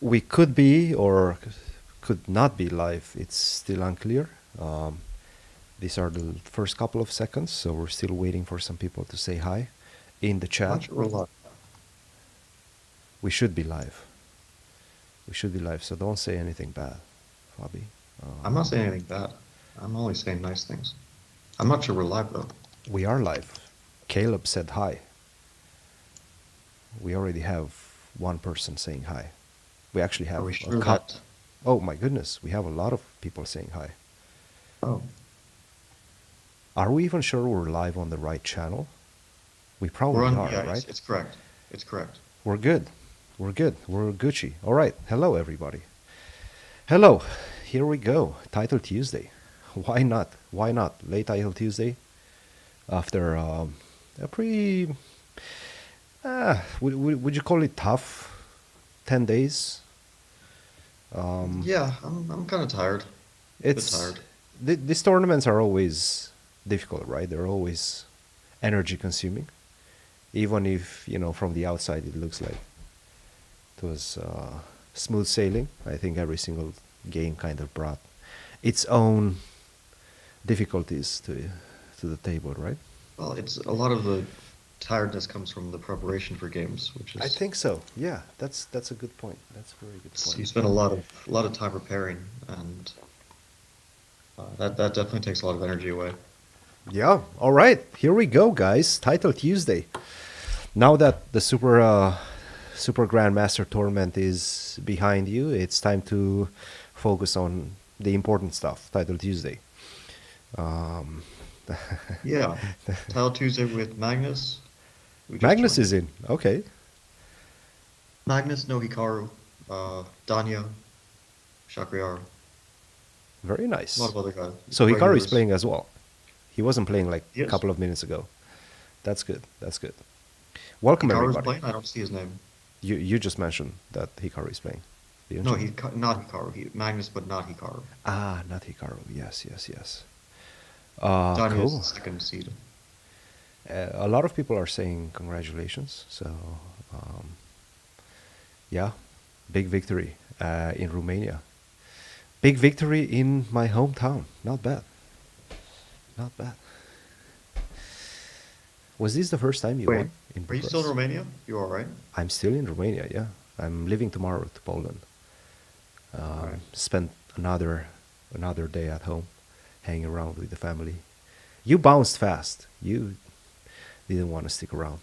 We could be or could not be live. It's still unclear. Um, these are the first couple of seconds, so we're still waiting for some people to say hi in the I'm chat. not sure we're live. We should be live. We should be live, so don't say anything bad, Fabi. I'm not saying anything bad. I'm only saying nice things. I'm not sure we're live though. We are live. Caleb said hi. We already have one person saying hi. We actually Are have we a sure cup. that? Oh my goodness, we have a lot of people saying hi. Oh, Are we even sure we're live on the right channel? We we're probably on. are, Yeah, right? it's correct. It's correct. We're good. We're good. We're Gucci. All right. Hello, everybody. Hello. Here we go. Title Tuesday. Why not? Why not? Late Title Tuesday after a pretty, would you call it tough? 10 days? Yeah, I'm kind of tired. A bit It's tired. these tournaments are always difficult, right? They're always energy consuming, even if from the outside it looks like it was smooth sailing. I think every single game kind of brought its own difficulties to the table, right? Well, it's a lot of the tiredness comes from the preparation for games, which I is think so. Yeah, that's a good point. That's a very good point. you spend a lot of time preparing, and that definitely takes a lot of energy away. Yeah. All right. Here we go, guys. Title Tuesday. Now that the Super Grandmaster tournament is behind you, it's time to focus on the important stuff. Title Tuesday. Um, Yeah, Tile Tuesday with Magnus, who just Magnus joined. is in. Okay. Magnus, no Hikaru, Danya, Shakriar, Very a lot nice. of other guys, So Hikaru is regulars. playing as well. He wasn't playing like a Yes, couple of minutes ago. That's good. That's good. Welcome Hikaru's everybody. playing. I don't see his name. You just mentioned that Hikaru is playing, didn't No, you? not Hikaru. Magnus, but not Hikaru. Ah, not Hikaru. Yes, yes, yes. Danya is the Cool. second seed. A lot of people are saying congratulations. So, um, yeah, big victory in Romania. Big victory in my hometown. Not bad. Not bad. Was this the first time you Wait, won in are you still in Bucharest? Romania? You are, right? I'm still in Romania. Yeah, I'm leaving tomorrow to Poland. All right. Spent another day at home, hanging around with the family. You bounced fast. You didn't want to stick around.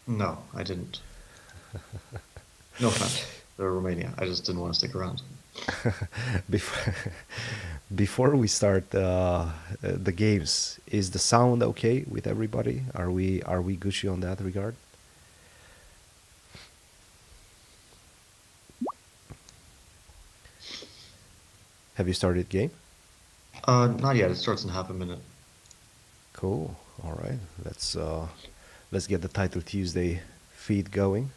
No, I didn't. No offense. They're Romania. I just didn't want to stick around. before before we start the games, is the sound okay with everybody? Are we Gucci on that regard? Have you started game? Not yet. It starts in half a minute. Cool. All right. Let's get the title Tuesday feed going.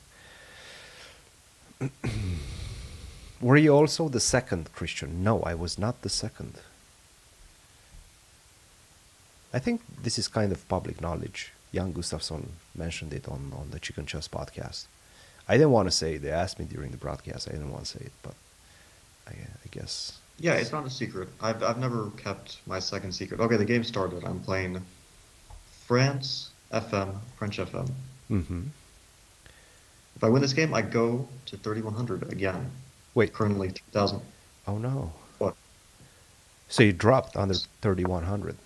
Were you also the second, Christian? No, I was not the second. I think this is kind of public knowledge. Jan Gustafsson mentioned it on the Chicken Chess podcast. I didn't want to say it. They asked me during the broadcast. I didn't want to say it, but I guess. Yeah, it's not a secret. I've never kept my second secret. Okay, the game started. I'm playing France FM, French FM. Mm-hmm. If I win this game, I go to 3100 again. Wait. Currently 3000. Oh no. What? So you dropped under 3100.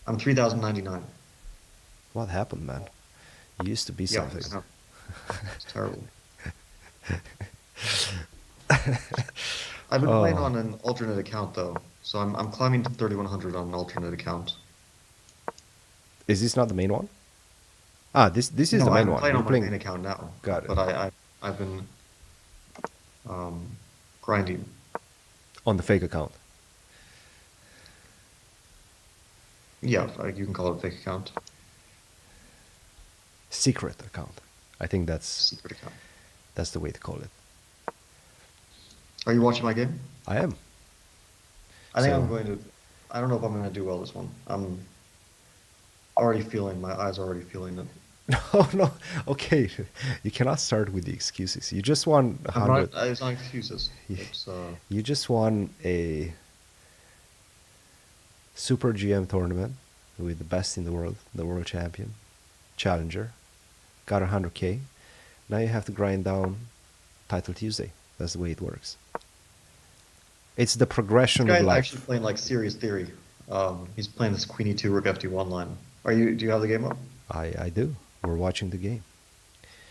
I'm 3099. What happened, man? You used to be Yeah, something. I know. It's terrible. I've been playing Oh, on an alternate account though, so I'm climbing to 3100 on an alternate account. is this not the main one? Ah, this is No, the main I'm one. playing You're on my main playing. account now, Got it. but I've been um, grinding. On the fake account. Yeah, you can call it a fake account, Secret account. I think secret account. that's the way to call it. Are you watching my game? I am. I think I'm So going to. I don't know if I'm going to do well this one. I'm already feeling my eyes are already feeling it. No, no. Okay, you cannot start with the excuses. You just won a I'm hundred. not. It's not excuses. It's You just won a Super GM tournament with the best in the world, the world champion, challenger. Got 100K. Now you have to grind down Title Tuesday. That's the way it works. It's the this progression of guy's actually life. playing like serious theory. He's playing this Queen E2 Rook FD1 line. Are you? Do you have the game up? I do. We're watching the game.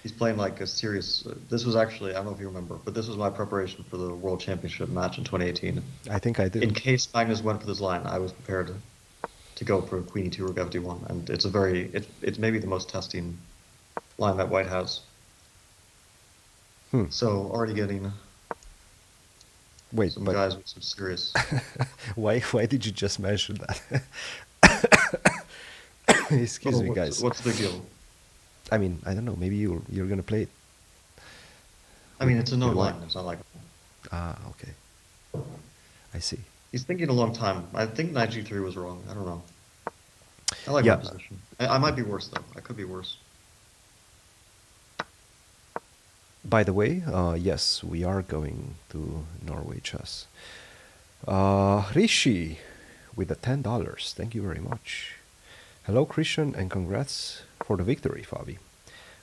He's playing like a serious. This was actually, I don't know if you remember, but this was my preparation for the World Championship match in 2018. I think I do. In case Magnus went for this line, I was prepared to go for Queen E2 Rook FD1, and it's a very, it's maybe the most testing line that White has. Hmm. So already getting Wait, some but guys with some serious. why did you just mention that? Excuse Oh, me, guys. what's the big deal? I mean, I don't know. Maybe you're gonna play it I with mean, it's a with known White. line. It's not like Ah, okay. I see. he's thinking a long time. I think knight g3 was wrong. I don't know. I like my Yeah. position. I might be worse though. I could be worse. By the way, yes, we are going to Norway chess. Rishi with the $10. Thank you very much. Hello, Christian, and congrats for the victory, Fabi.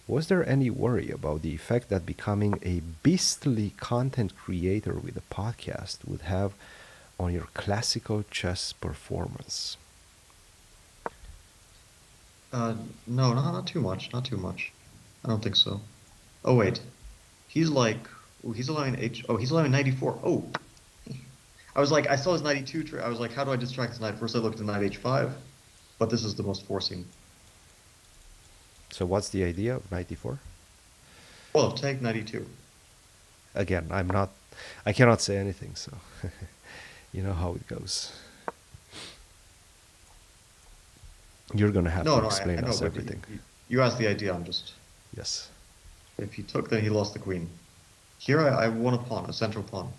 Was there any worry about the effect that becoming a beastly content creator with a podcast would have on your classical chess performance? No, not too much. Not too much. I don't think so. Oh wait, he's like, oh, he's allowing H. Oh, he's allowing 94. Oh, I was like, I saw his 92. I was like, how do I distract this knight? First, I looked at knight H5, but this is the most forcing. So what's the idea of 94? Well, take 92. Again, I cannot say anything, so you know how it goes. You're gonna have No, to no, I explain know, us but everything. you asked the idea. I'm just, Yes. if he took, then he lost the queen. Here, I won a pawn, a central pawn.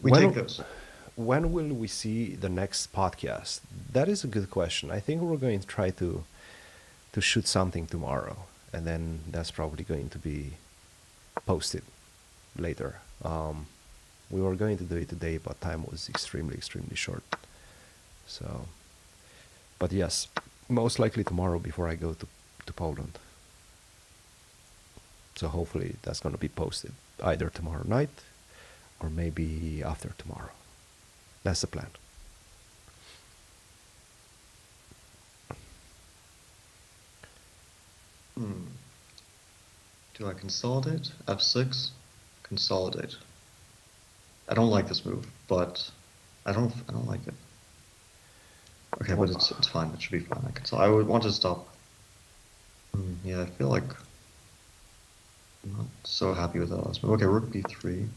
We take When this. when will we see the next podcast? That is a good question. I think we're going to try to shoot something tomorrow, and then that's probably going to be posted later. We were going to do it today, but time was extremely short. So, but yes, most likely tomorrow before I go to Poland. So hopefully that's going to be posted either tomorrow night or maybe after tomorrow. That's the plan. Hmm. Do I consolidate? F6, consolidate. I don't like this move, but I don't like it. Okay, but it's fine. It should be fine. I would want to stop. Yeah, I feel like I'm not so happy with that last move. Okay, rook b3,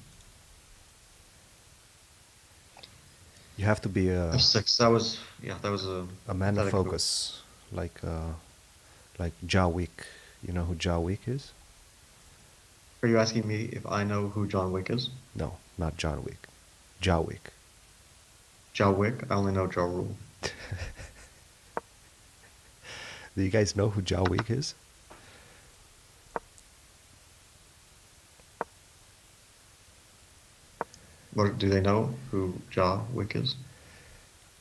You have to be f6. That was, yeah, that was a man of pathetic move. focus, like Jawick. You know who Jawick is? Are you asking me if I know who John Wick is? No, not John Wick. Jawick. Joe Wick? I only know Joe Rule. Do you guys know who Jawick is? What do they know who Ja Wick is?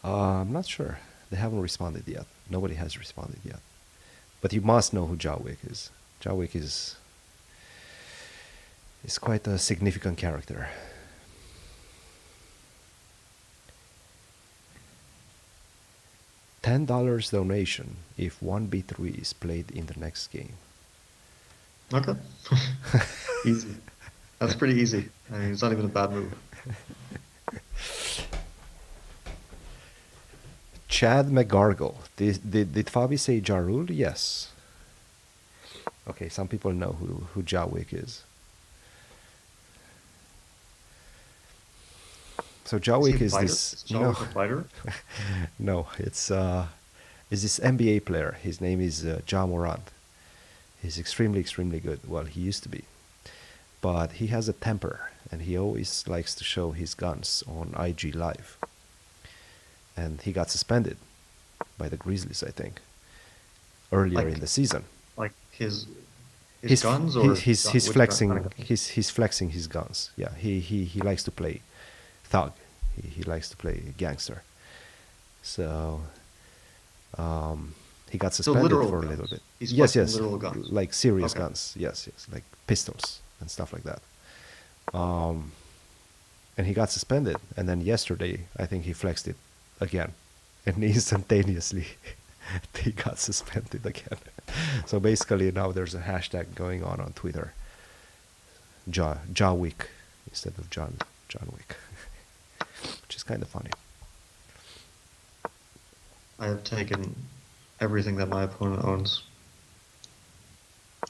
I'm not sure. They haven't responded yet. Nobody has responded yet. But you must know who Jawick is. Jawick is quite a significant character. $10 donation if 1b3 is played in the next game. Okay. Easy. That's pretty easy. I mean, it's not even a bad move. Chad McGargle. Did Fabi say Jarul? Yes. Okay, some people know who Jawick is. So Is he a Jawick is fighter? this. Is Ja No, Wick a fighter? no, it's is this NBA player. His name is Ja Morant. He's extremely good. Well, he used to be, but he has a temper, and he always likes to show his guns on IG Live. And he got suspended by the Grizzlies, I think, earlier in Like the season. like his guns or He's which kind flexing of guns? he's flexing his guns. Yeah, he likes to play thug. He likes to play gangster. So he got So suspended literal for a little guns. bit. He's Yes, flexing yes, literal guns. like serious Okay. guns. Yes, yes, like pistols and stuff like that. And he got suspended. And then yesterday, I think he flexed it again, and instantaneously, he got suspended again. So basically, now there's a hashtag going on Twitter, Wick instead of John Wick, which is kind of funny. I have taken everything that my opponent owns.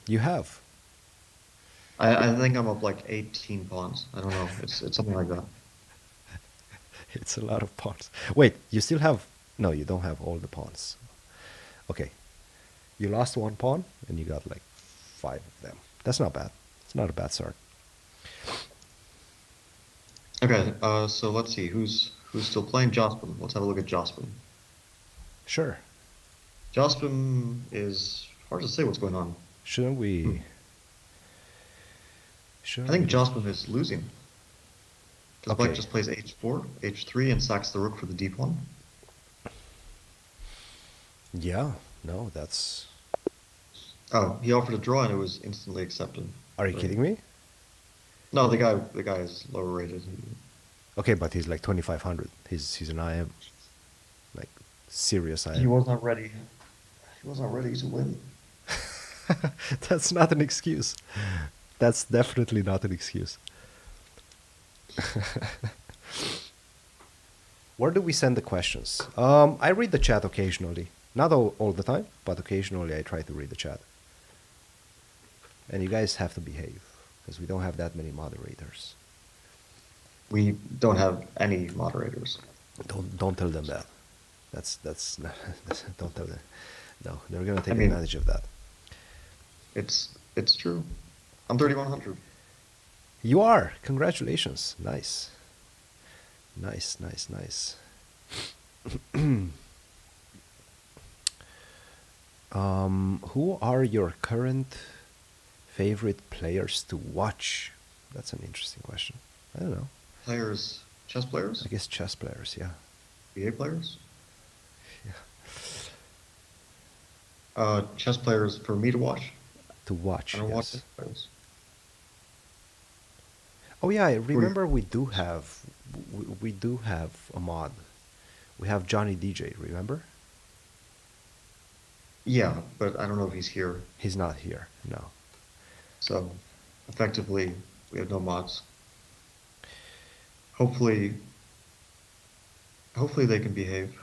You have. I think I'm up like 18 pawns. I don't know. It's something like that. It's a lot of pawns. Wait, you still have? No, you don't have all the pawns. Okay, you lost one pawn and you got like 5 of them. That's not bad. It's not a bad start. Okay, so let's see who's still playing Jospin. Let's have a look at Jospin. Sure. Jospin is hard to say what's going on. Shouldn't we? Hmm. I Shouldn't think we? Jospin is losing because Black Okay. just plays h4, h3, and sacks the rook for the deep one. Yeah. No, that's. Oh, he offered a draw and it was instantly accepted. Are you Right. kidding me? No, the guy is lower rated. Okay, but he's like 2,500. He's an IM, like serious He IM. was not ready. He was not ready to win. That's not an excuse. That's definitely not an excuse. Where do we send the questions? I read the chat occasionally. Not all the time, but occasionally I try to read the chat. And you guys have to behave, because we don't have that many moderators. We don't have any moderators. Don't tell them that. That's don't tell them. No, they're gonna take mean- advantage of that. It's true. I'm 3,100. You are. Congratulations. Nice. Nice, nice, nice. Who are your current favorite players to watch? That's an interesting question. I don't know. Players, chess players, I guess chess players, yeah. BA players. Yeah. Chess players for me to watch. To watch, I don't watch yes. chess players. Oh yeah, I you- remember we do have a mod. We have Johnny DJ, remember? Yeah, but I don't know if he's here. He's not here, no. So effectively, we have no mods. Hopefully they can behave.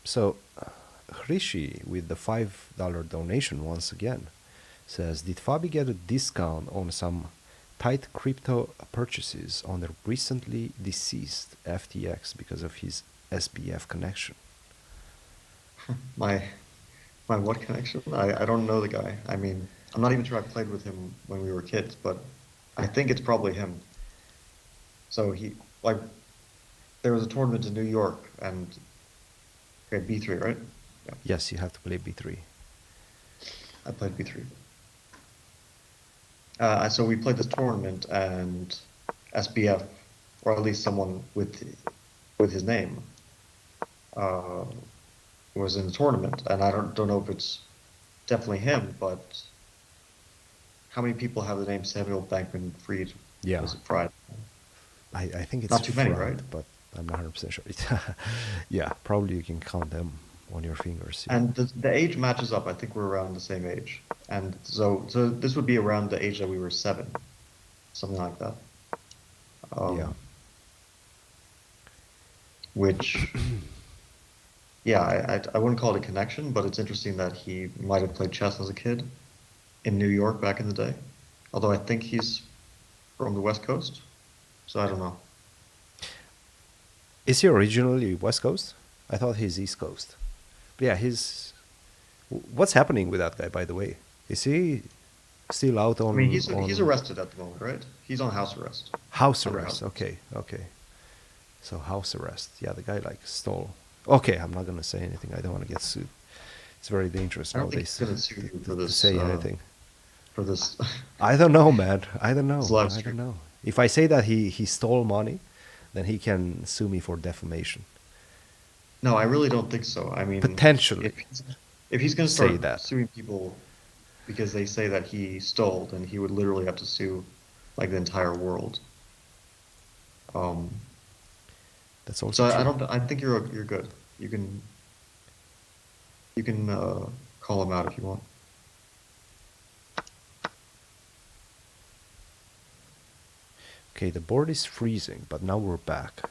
So, Hrishi with the $5 donation once again says, did Fabi get a discount on some tight crypto purchases on the recently deceased FTX because of his SBF connection? My what connection? I don't know the guy. I mean, I'm not even sure I played with him when we were kids, but I think it's probably him. So there was a tournament in New York and okay, B3, right? Yeah, Yes, you have to play B3. I played B3. So we played this tournament and SBF, or at least someone with his name, was in the tournament, and I don't know if it's definitely him, but how many people have the name Samuel Bankman-Fried? Yeah. Was it Fried? I think it's Not too many, Fried, right? but I'm not 100% sure. Yeah, probably you can count them on your fingers. Yeah. And the age matches up. I think we're around the same age, and so this would be around the age that we were 7, something like that. Yeah. Which, yeah, I wouldn't call it a connection, but it's interesting that he might have played chess as a kid in New York back in the day. Although I think he's from the West Coast, so I don't know. Is he originally West Coast? I thought he's East Coast. But yeah, what's happening with that guy, by the way? Is he still out on? I mean, he's on arrested at the moment, right? He's on house arrest. house Under arrest. house. Okay. So house arrest. Yeah, the guy like stole Okay, I'm not gonna say anything. I don't want to get sued. It's very dangerous I don't think he's nowadays gonna sue you to say anything. for this I don't know, man. I don't this know. live I don't stream. know. If I say that he stole money, then he can sue me for defamation. No, I really don't think so. I mean, Potentially if he's gonna say start that. suing people because they say that he stole, then he would literally have to sue like the entire world. Um, That's also so I true. don't. I think you're good. You can call him out if you want. Okay, the board is freezing, but now we're back.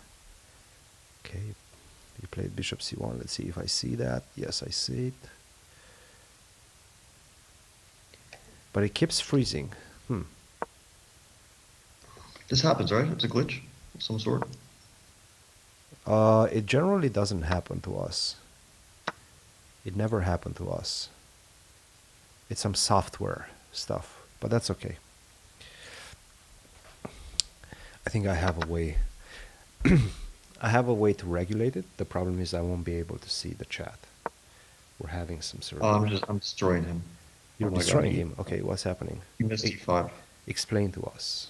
Okay, you played bishop c1. Let's see if I see that. Yes, I see it. But it keeps freezing. This happens, right? It's a glitch of some sort. It generally doesn't happen to us. It never happened to us. It's some software stuff, but that's okay. I think I have a way. I have a way to regulate it. The problem is I won't be able to see the chat. We're having some sort Oh, of. I'm destroying him. You're Oh my God, destroying him. Okay, what's happening? he missed e5. Explain to us.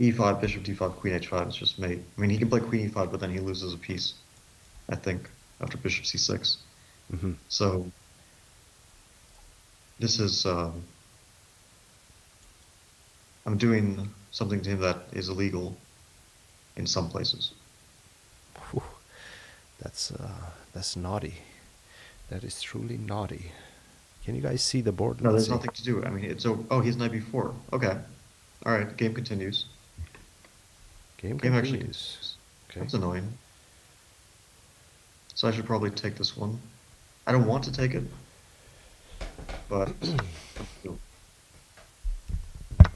E5, bishop d5, queen h5 is just mate. I mean, he can play queen e5, but then he loses a piece, I think, after bishop c6. Hmm. So this is I'm doing something to him that is illegal in some places. Whew. That's naughty. That is truly naughty. Can you guys see the board? No, Let's there's see. nothing to do. I mean, it's oh, he's knight b4. Okay, all right. Game continues. Game Game actually continues. continues. Okay. That's annoying. So I should probably take this one. I don't want to take it, but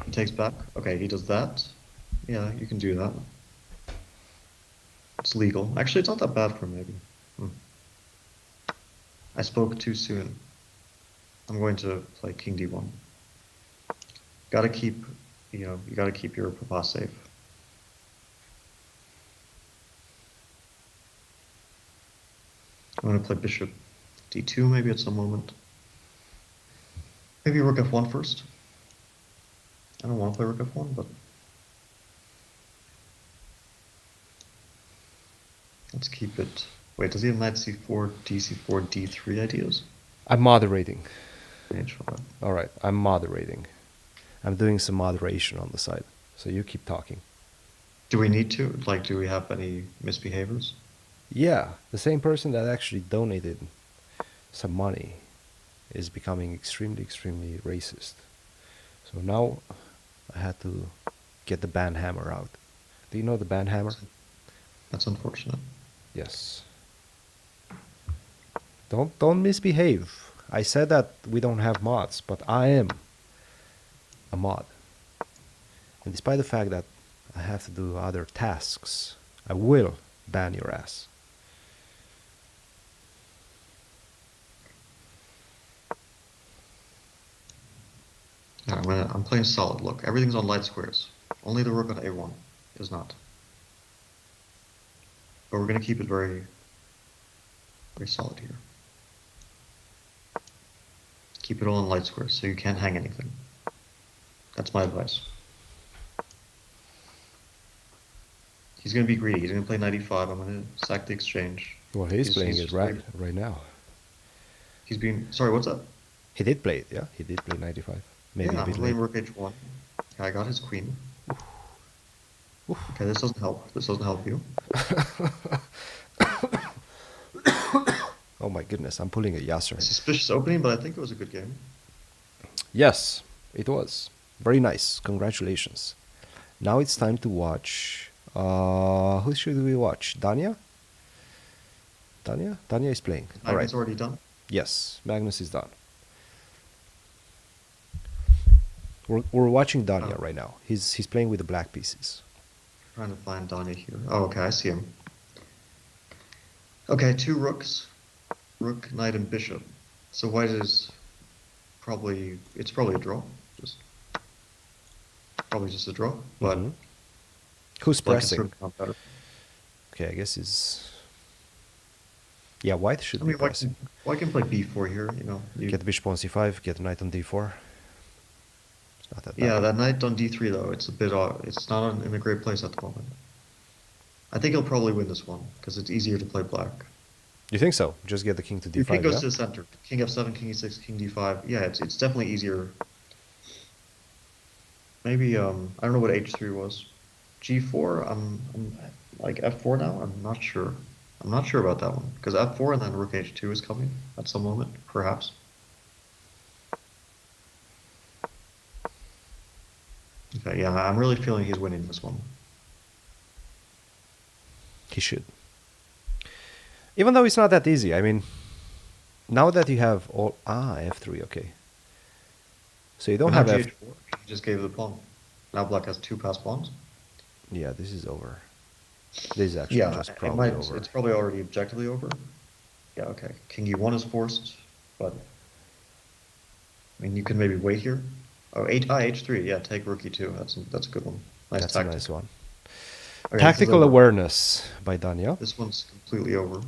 he takes back. Okay, he does that. Yeah, you can do that. It's legal. Actually, it's not that bad for him, maybe. I spoke too soon. I'm going to play king d1. Gotta keep, you gotta keep your papa safe. I'm gonna play bishop d2 maybe at some moment. Maybe rook f1 first. I don't want to play rook f1, but let's keep it. Wait, does he have knight c4, dc4, d3 ideas? I'm moderating. H5. All right, I'm moderating. I'm doing some moderation on the side. So you keep talking. Do we need to? Like, do we have any misbehaviors? Yeah, the same person that actually donated some money is becoming extremely, extremely racist. So now I had to get the ban hammer out. Do you know the ban hammer? That's unfortunate. Yes. Don't misbehave. I said that we don't have mods, but I am a mod. And despite the fact that I have to do other tasks, I will ban your ass. Alright, I'm playing solid. Look, everything's on light squares. Only the rook on a1 is not. But we're gonna keep it very, very solid here. Keep it all on light squares so you can't hang anything. That's my advice. He's gonna be greedy. He's gonna play knight e5. I'm gonna sack the exchange. Well, he's playing it just right now. He's being. Sorry, what's up? He did play it, yeah? He did play 95. Maybe Yeah, a I'm bit playing late. rook h1. I got his queen. Oof. Okay, this doesn't help. This doesn't help you. Oh my goodness, I'm pulling a Yasser. Suspicious opening, but I think it was a good game. Yes, it was. Very nice. Congratulations. Now it's time to watch. Who should we watch? Danya? Danya? Danya is playing. All right. Magnus already done. Yes, Magnus is done. We're watching Danya right now. He's playing with the black pieces. Trying to find Danya here. Oh, okay, I see him. Okay, two rooks. Rook, knight, and bishop. So white is probably a draw. Probably just a draw. But Mhm. Who's black is pressing? certainly not better. Okay, I guess it's Yeah, white I should be mean, pressing. why can play b4 here? You know, Get bishop on c5, get knight on d4. It's not that yeah, bad. that knight on d3 though, it's a bit it's not in a great place at the moment. I think he'll probably win this one because it's easier to play black. You think so? Just get the king to Your king d5, goes yeah? to the center. King f7, king e6, king d5. Yeah, it's definitely easier. Maybe I don't know what h3 was. G4. I'm like f4 now. I'm not sure. I'm not sure about that one because f4 and then rook h2 is coming at some moment, perhaps. Okay, yeah, I'm really feeling he's winning this one. He should. Even though it's not that easy. I mean, now that you have all... f3, okay. So you don't But now have f... gh4, he just gave the pawn. Now black has two passed pawns. Yeah, this is over. This is actually Yeah, just probably over. it's probably already objectively over. Yeah, okay. King e1 is forced, but I mean you can maybe wait here. Oh, h3. Yeah, take rook e2. That's a good one. Nice That's tactic. a nice one. Okay, this is Tactical over. awareness by Daniel. This one's completely over.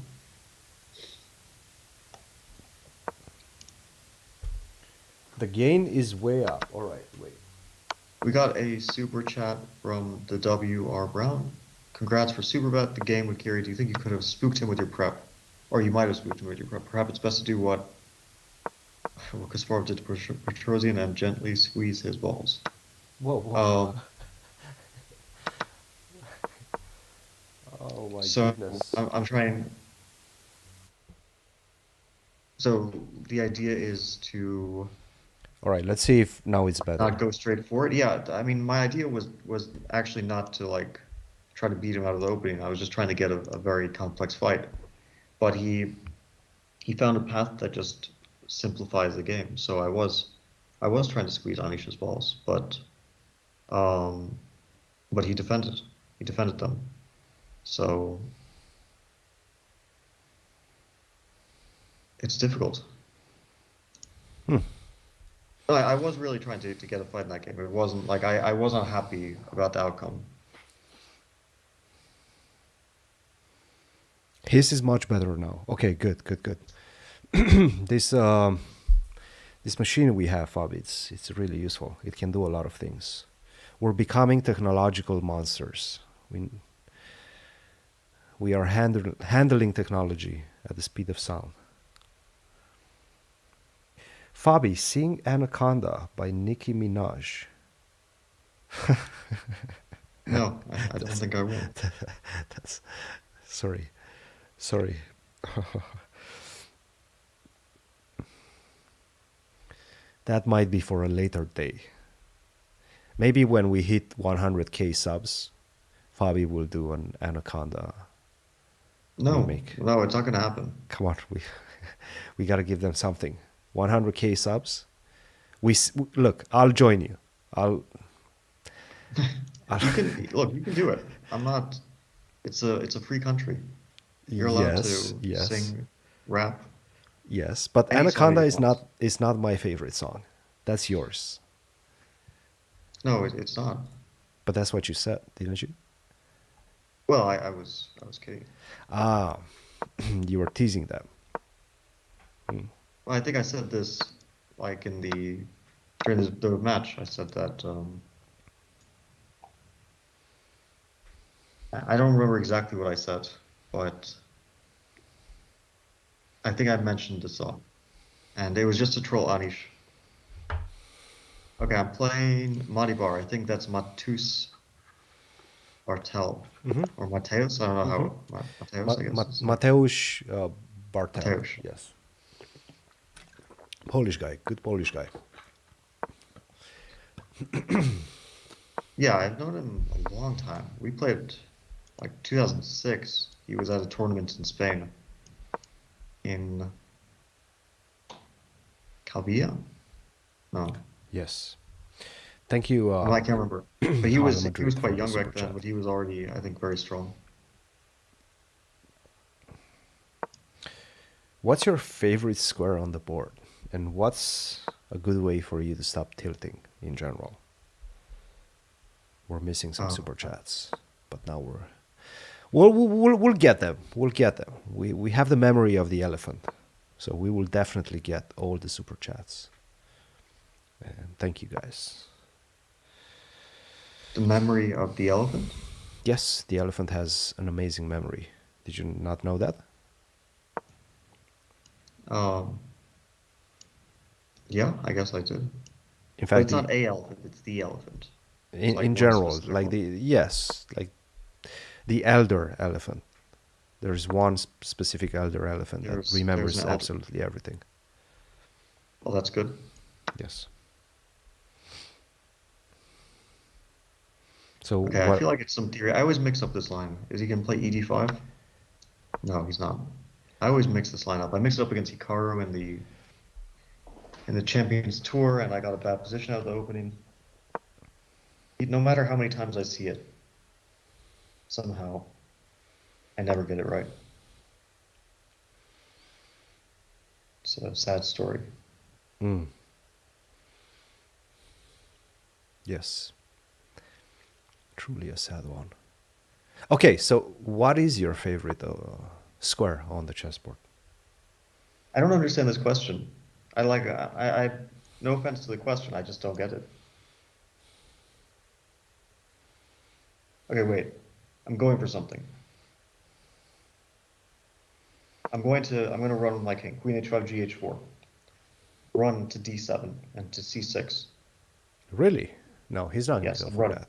The gain is way up. All right, wait. We got a super chat from the W.R. Brown. Congrats for Superbet. The game with Gary. Do you think you could have spooked him with your prep? Or you might have spooked him with your prep. Perhaps it's best to do what Kasparov did to Petrosian and gently squeeze his balls. Whoa, Um, oh my so goodness. I'm trying. So the idea is to All right, let's see if now it's better. not go straight for it. Yeah, I mean, my idea was actually not to like try to beat him out of the opening. I was just trying to get a very complex fight. But he found a path that just simplifies the game. So I was trying to squeeze Anish's balls, um, but he defended. He defended them. So it's difficult. Hmm. I was really trying to get a fight in that game. It wasn't like I wasn't happy about the outcome. His is much better now. Okay, good. This this machine we have, Fab, it's really useful. It can do a lot of things. We're becoming technological monsters. We are handling technology at the speed of sound. Fabi, sing Anaconda by Nicki Minaj. No, I don't think I will. That's sorry. That might be for a later day. Maybe when we hit 100k subs, Fabi will do an Anaconda remake. No, it's not going to happen. Come on, we got to give them something. 100k subs. Look, I'll join you. You can look. You can do it. I'm not. It's a free country. You're allowed to sing, rap. Yes, but Any song Anaconda you want. is not my favorite song. That's yours. No, it's not. But that's what you said, didn't you? Well, I was kidding. Ah, you were teasing them. Well, I think I said this like in during the match. I said that I don't remember exactly what I said, but I think I mentioned the song, and it was just to troll Anish. Okay, I'm playing Madibar. I think that's Matus Bartel or Mateus. I don't know how Mateus. I guess. Mateusz Bartel. Mateusz. Yes. Polish guy, good Polish guy. Yeah, I've known him a long time. We played like 2006. He was at a tournament in Spain. In Calvia? No. Yes. Thank you. Well, I can't remember. But he was Madrid quite for the young super back then, chat. but he was already, I think, very strong. What's your favorite square on the board? And what's a good way for you to stop tilting in general? We're missing some super chats, but now We'll get them. We'll get them. We have the memory of the elephant, so we will definitely get all the super chats. And thank you guys. The memory of the elephant? Yes, the elephant has an amazing memory. Did you not know that? Um, yeah, I guess I did. In But fact, it's not a elephant, it's the elephant. It's like in one general, specific like one. yes, like the elder elephant. There's one specific elder elephant that There's remembers an elder. absolutely everything. Well, that's good. Yes. So Okay, I what? feel like it's some theory. I always mix up this line. Is he gonna play ED5? No, he's not. I always mix this line up. I mixed it up against Hikaru in the Champions Tour, and I got a bad position out of the opening. No matter how many times I see it, somehow I never get it right. It's a sad story. Mm, yes, truly a sad one. Okay, so what is your favorite square on the chessboard? I don't understand this question. I no offense to the question, I just don't get it. Okay, wait. I'm going for something. I'm going to run with my king. Queen h5, gh4. Run to d7 and to c6. Really? No, he's not going to Yes, go I'm for running. that.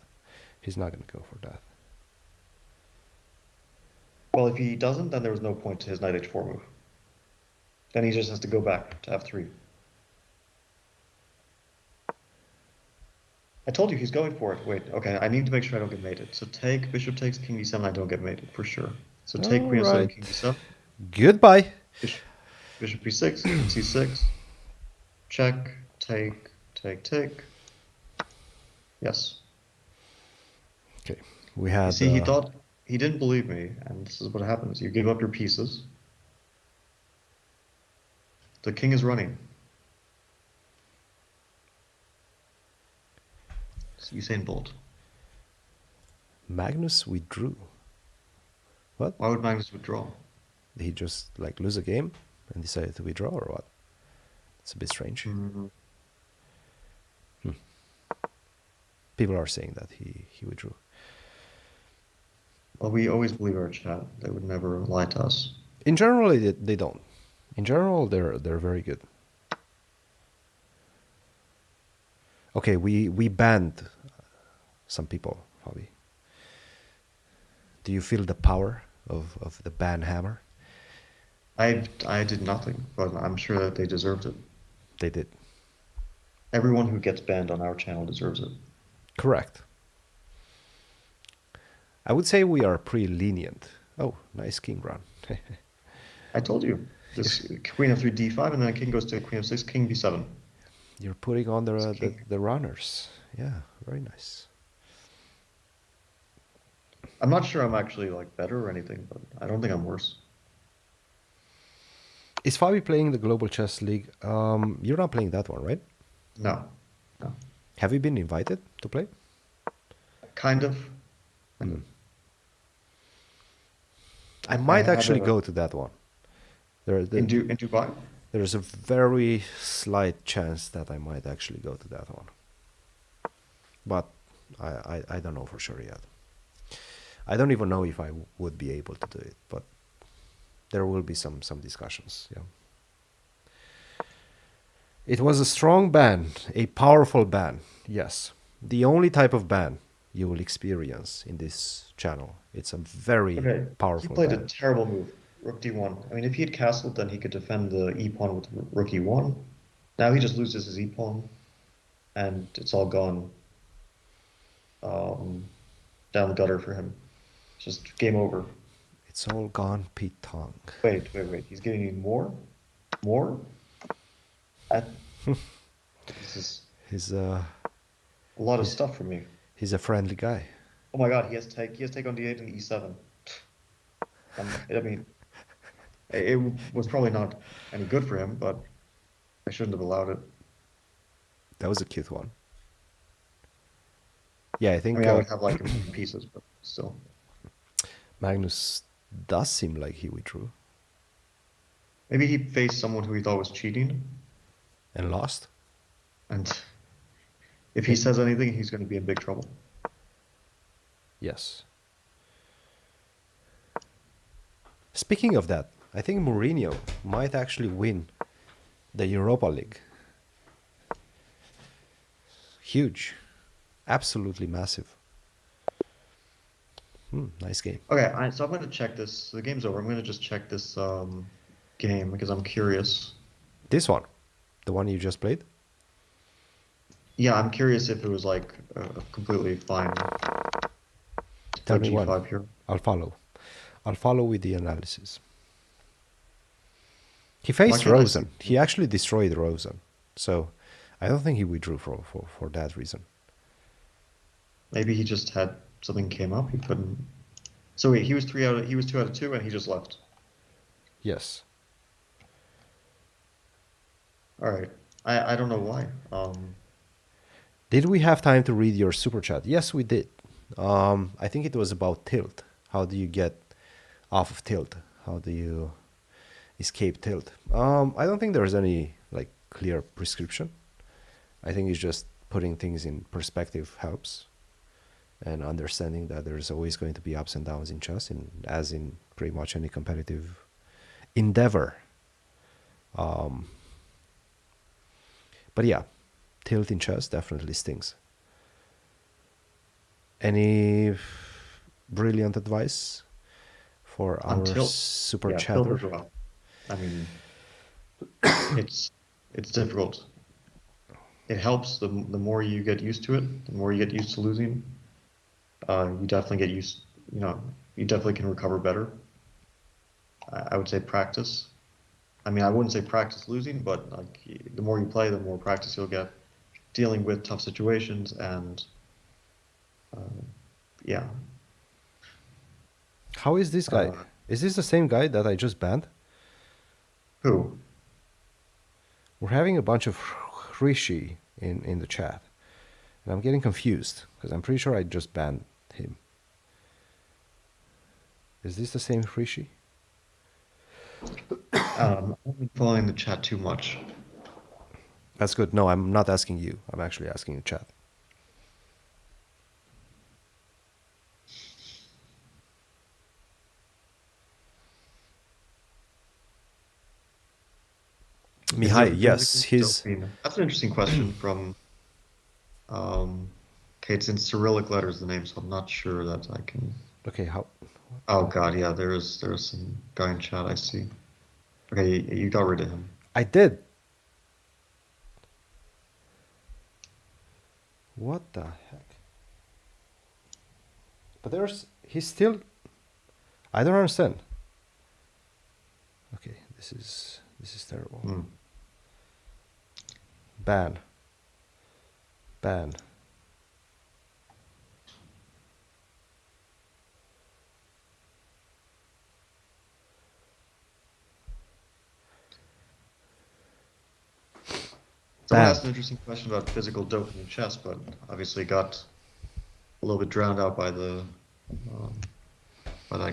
He's not going to go for that. Well, if he doesn't, then there was no point to his knight h4 move. Then he just has to go back to f3. I told you he's going for it. Wait, okay, I need to make sure I don't get mated. So take, bishop takes, king d7, I don't get mated, for sure. So take All queen f7, right. king d7, Goodbye. bishop b6, c6, check, take. Yes. Okay, we You had. see, he didn't believe me, and this is what happens. You give up your pieces. The king is running. It's Usain Bolt. Magnus withdrew. What? Why would Magnus withdraw? Did he just like lose a game and decided to withdraw or what? It's a bit strange. Mm, People are saying that he withdrew. well, we always believe our chat. They would never lie to us. In general, they don't. In general, they're very good. Okay, we banned some people, Fabi. Do you feel the power of the ban hammer? I did nothing, but I'm sure that they deserved it. They did. Everyone who gets banned on our channel deserves it. Correct. I would say we are pretty lenient. Oh, nice king run. I told you. This queen f3 d5, and then king goes to queen f6, king b7. You're putting on It's king. the runners. Yeah, very nice. I'm not sure I'm actually like better or anything, but I don't think I'm worse. Is Fabi playing the Global Chess League? You're not playing that one, right? No, no. Have you been invited to play? Kind of. I might had actually a go to that one. in Dubai. There's a very slight chance that I might actually go to that one. But I don't know for sure yet. I don't even know if I would be able to do it, but there will be some discussions. Yeah. It was a strong ban, a powerful ban. Yes, the only type of ban you will experience in this channel. It's a very Okay, he powerful played a ban. terrible move. Rook d1. I mean, if he had castled, then he could defend the e-pawn with rook e1. Now he just loses his e-pawn, and it's all gone down the gutter for him. Just game over. It's all gone, Pete Tong. Wait. He's giving me more? More? This is He's a lot of he's stuff for me. he's a friendly guy. Oh my god, he has take on d8 and e7. I mean, it was probably not any good for him, but I shouldn't have allowed it. That was a cute one. Yeah, I I think mean, I would have like him in pieces, but still. Magnus does seem like he withdrew Maybe he faced someone who he thought was cheating, and lost. and if he says anything, he's going to be in big trouble. Yes. Speaking of that, I think Mourinho might actually win the Europa League. Huge. Absolutely massive. Nice game. Okay, so I'm going to check this. The game's over. I'm going to just check this game because I'm curious. This one, the one you just played? Yeah, I'm curious if it was like completely fine. Tell me G5 when. here. I'll follow. I'll follow with the analysis. He faced can't I Rosen. He actually destroyed Rosen. So I don't think he withdrew for that reason. Maybe he just had something came up. He couldn't. So wait, he was 2 out of 2, and he just left. Yes. All right. I don't know why. Did we have time to read your super chat? Yes, we did. I think it was about tilt. How do you get off of tilt? How do you escape tilt? I don't think there's any like clear prescription. I think it's just putting things in perspective helps, and understanding that there's always going to be ups and downs in chess, as in pretty much any competitive endeavor. But yeah, tilt in chess definitely stings. Any brilliant advice for our Until super yeah, tilt chatter? as well. I mean, it's difficult. It helps the more you get used to it, the more you get used to losing. You definitely get used. You definitely can recover better. I would say practice. I mean, I wouldn't say practice losing, but like the more you play, the more practice you'll get dealing with tough situations, and yeah. How is this guy? Is this the same guy that I just banned? Who? We're having a bunch of Rishi in the chat, and I'm getting confused because I'm pretty sure I just banned him. Is this the same Rishi? I'm not following the chat too much. That's good. No, I'm not asking you. I'm actually asking the chat. Mihai, yes, his. That's an interesting question from. Okay, it's in Cyrillic letters, the name, so I'm not sure that I can. Okay, how? Oh God, yeah, there's some guy in chat I see. Okay, you got rid of him. I did. What the heck? But he's still. I don't understand. Okay, this is terrible. Ban. Someone asked an interesting question about physical doping in chess, but obviously got a little bit drowned out by that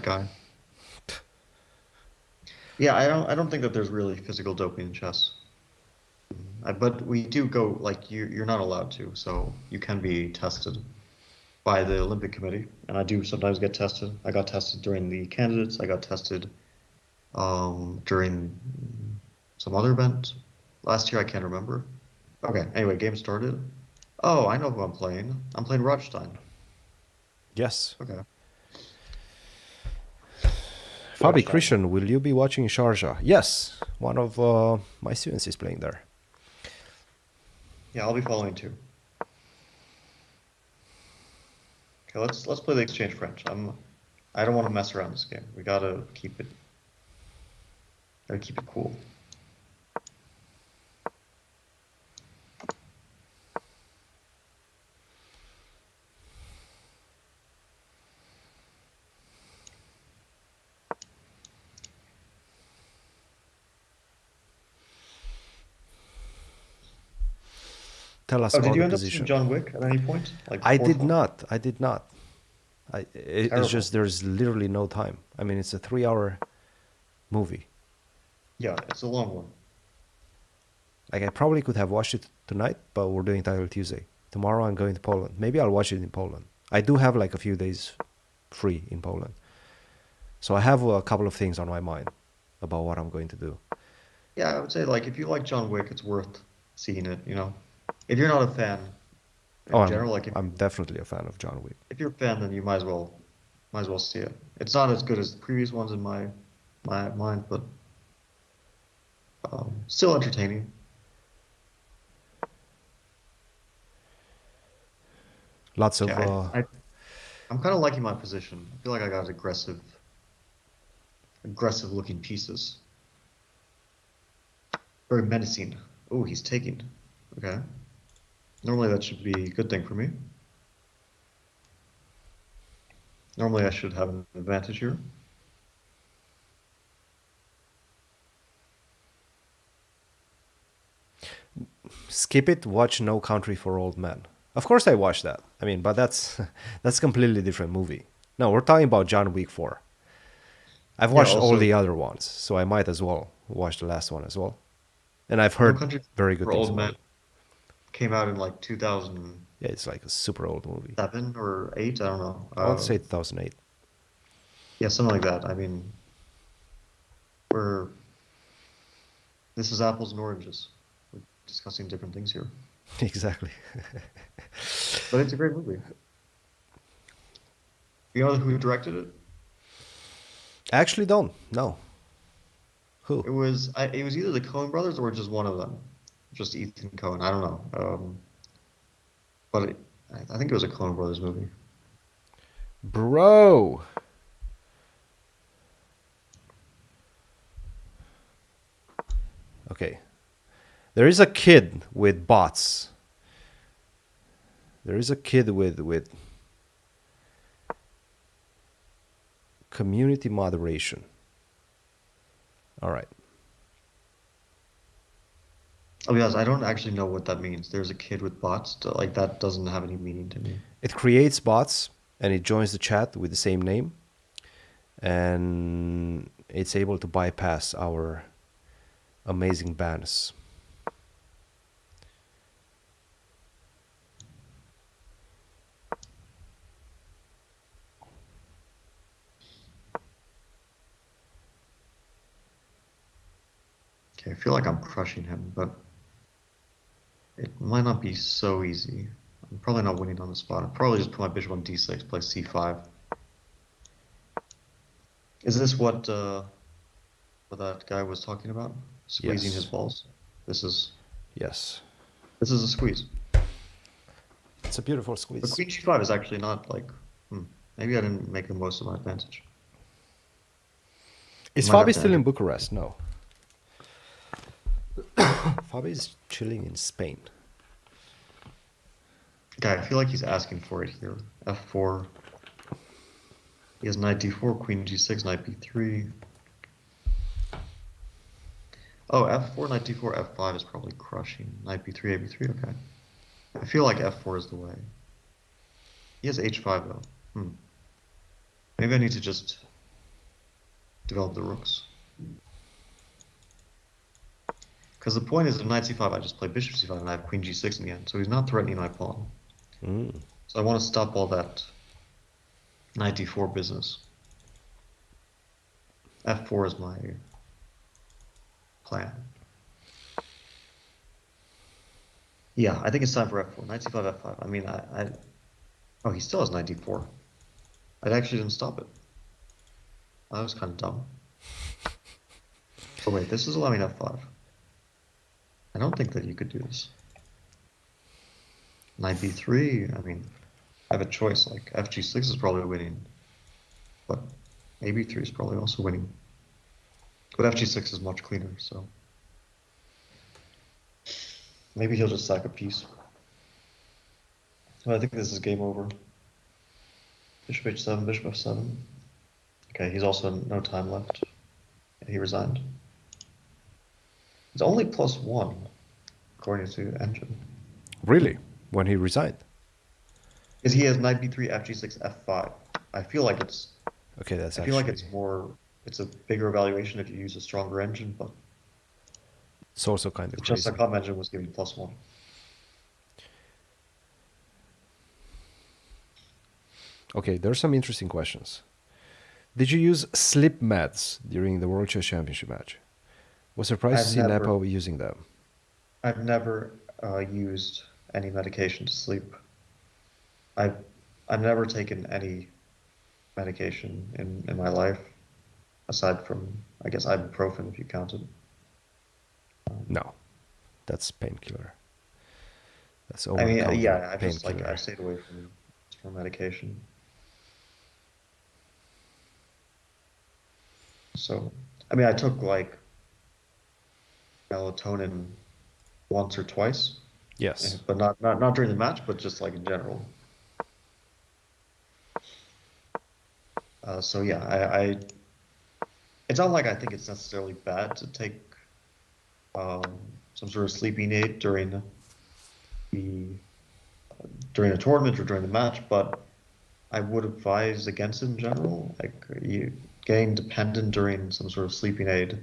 guy. Yeah, I don't think that there's really physical doping in chess. But we do go, like, you're not allowed to, so you can be tested by the Olympic Committee, and I do sometimes get tested. I got tested during the candidates. I got tested during some other event. Last year, I can't remember. Okay, anyway, game started. Oh, I know who I'm playing. I'm playing Rothstein. Yes. Okay. Fabi Christian, will you be watching Sharjah? Yes, one of my students is playing there. Yeah, I'll be following too. Okay, let's play the exchange French. I don't want to mess around this game. We gotta keep it cool. Tell us Oh, about did you the end up position. seeing John Wick at any point? Like I did before? not. I It's Terrible. just there's literally no time. I mean, it's a 3 hour movie. Yeah, it's a long one. Like I probably could have watched it tonight, but we're doing Title Tuesday. Tomorrow I'm going to Poland. Maybe I'll watch it in Poland. I do have like a few days free in Poland. So I have a couple of things on my mind about what I'm going to do. Yeah, I would say like if you like John Wick, it's worth seeing it, you know. If you're not a fan Oh, in general, like I'm definitely a fan of John Wick. if you're a fan, then you might as well see it. It's not as good as the previous ones in my mind, but still entertaining. Lots Okay, of I'm kind of liking my position. I feel like I got aggressive looking pieces. Very menacing. Oh, he's taking. Okay. Normally that should be a good thing for me. Normally I should have an advantage here. skip it. Watch No Country for Old Men. Of course, I watched that. I mean, but that's that's completely different movie. No, we're talking about John Wick 4. I've Yeah, watched all also the other ones, so I might as well watch the last one as well. And I've No heard Country very good for things Old about Men it. came out in like 2007 Yeah, it's like a super old movie. or 8, I don't know. I want to say 2008. Yeah, something like that. I mean, we're this is apples and oranges. We're discussing different things here, Exactly. but it's a great movie. You know who directed it? I actually don't. No. It Who? was it was either the Coen brothers or just one of them, just Ethan Coen. I don't know, but I think it was a Coen brothers movie. Bro. Okay. There is a kid with bots. There is a kid with community moderation. All right. I'll be honest, I don't actually know what that means. There's a kid with bots. Like that doesn't have any meaning to me. It creates bots and it joins the chat with the same name, and it's able to bypass our amazing bans. Okay, I feel like I'm crushing him, but it might not be so easy. I'm probably not winning on the spot. I'll probably just put my bishop on d6, play c5. Is this what that guy was talking about? Squeezing his Yes. balls? This is Yes. this is a squeeze. It's a beautiful But squeeze. queen g5 is actually not like maybe I didn't make the most of my advantage. Is Might have Fabi to still in enter. Bucharest? No. Fabi is chilling in Spain. Okay, I feel like he's asking for it here. f4. He has knight d4, queen g6, knight b3. Oh, f4, knight d4, f5 is probably crushing. Knight b3, ab3, okay. I feel like f4 is the way. He has h5 though. Maybe I need to just develop the rooks. Because the point is, if knight c5, I just play bishop c5 and I have queen g6 in the end. So he's not threatening my pawn. So I want to stop all that knight d4 business. f4 is my plan. Yeah, I think it's time for f4. Knight c5, f5. I mean, oh, he still has knight d4. I actually didn't stop it. That was kind of dumb. Oh wait, this is allowing f5. I don't think that you could do this. Knight b3, I mean, I have a choice. Like, fg6 is probably winning. But ab3 is probably also winning. But fg6 is much cleaner, so... Maybe he'll just sack a piece. So I think this is game over. Bishop h7, bishop f7. Okay, he's also no time left. He resigned. It's only +1, according to Engine. Really? When he resigned? Because he has knight b3, fg6, f5. I feel like it's Okay, that's I feel like actually it's a bigger evaluation if you use a stronger engine, but it's also kind of the just crazy. com engine was giving +1. Okay, there's some interesting questions. Did you use sleep meds during the World Chess Championship match? Was surprised to I've see never Nepo using them. I've never used any medication to sleep. I've I've never taken any medication in my life, aside from, I guess, ibuprofen, if you count it. No, that's painkiller. That's I mean, over-the-counter yeah, I've painkiller. stayed away from medication. So, I mean, I took like melatonin once or twice, Yes. but not during the match, but just like in general. So yeah, it's not like I think it's necessarily bad to take um, some sort of sleeping aid the during a tournament or during the match, but I would advise against it in general. Like you getting dependent during some sort of sleeping aid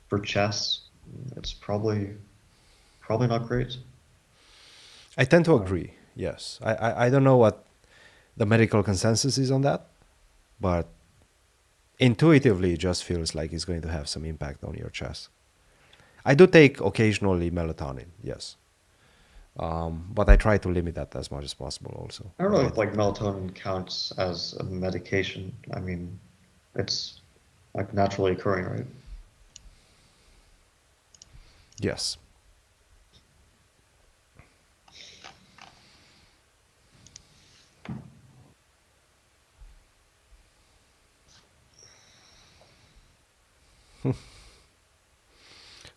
for chess, it's probably not great. I tend to Um, agree. Yes. I don't know what the medical consensus is on that, but intuitively it just feels like it's going to have some impact on your chess. I do take occasionally melatonin, yes. But I try to limit that as much as possible also. I don't But know I, if like melatonin counts as a medication. I mean, it's like naturally occurring, right? yes.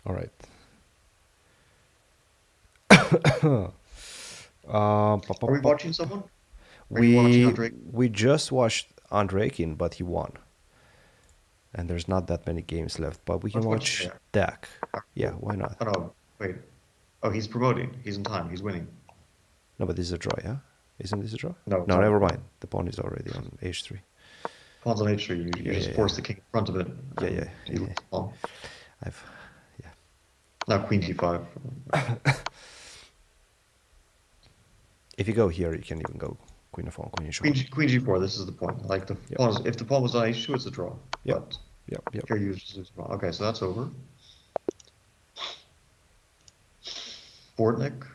All right. Are we watching someone? Are you watching We Andre? we just watched Andreikin, but he won. And there's not that many games left, but we can Let's watch. watch Yeah. Dak. Alright, Yeah, cool. why not? Oh no, wait. Oh, he's promoting. He's in time. He's winning. No, but this is a draw, yeah? Isn't this a draw? No, it's No, not a never draw. mind. The pawn is already on h3. Pawn's on h3. You Yeah, just yeah, yeah. force the king in front of it, Yeah, yeah, and you yeah, lose yeah. the pawn. I've, yeah. Now queen g5. If you go here, you can even go queen of pawn, queen h1. Queen g4. This is the point. Like the Yep, pawn. If the pawn was on h2, it's a draw. yep, But yep, yep. here you just lose the pawn. Okay, so that's over. Bortnik.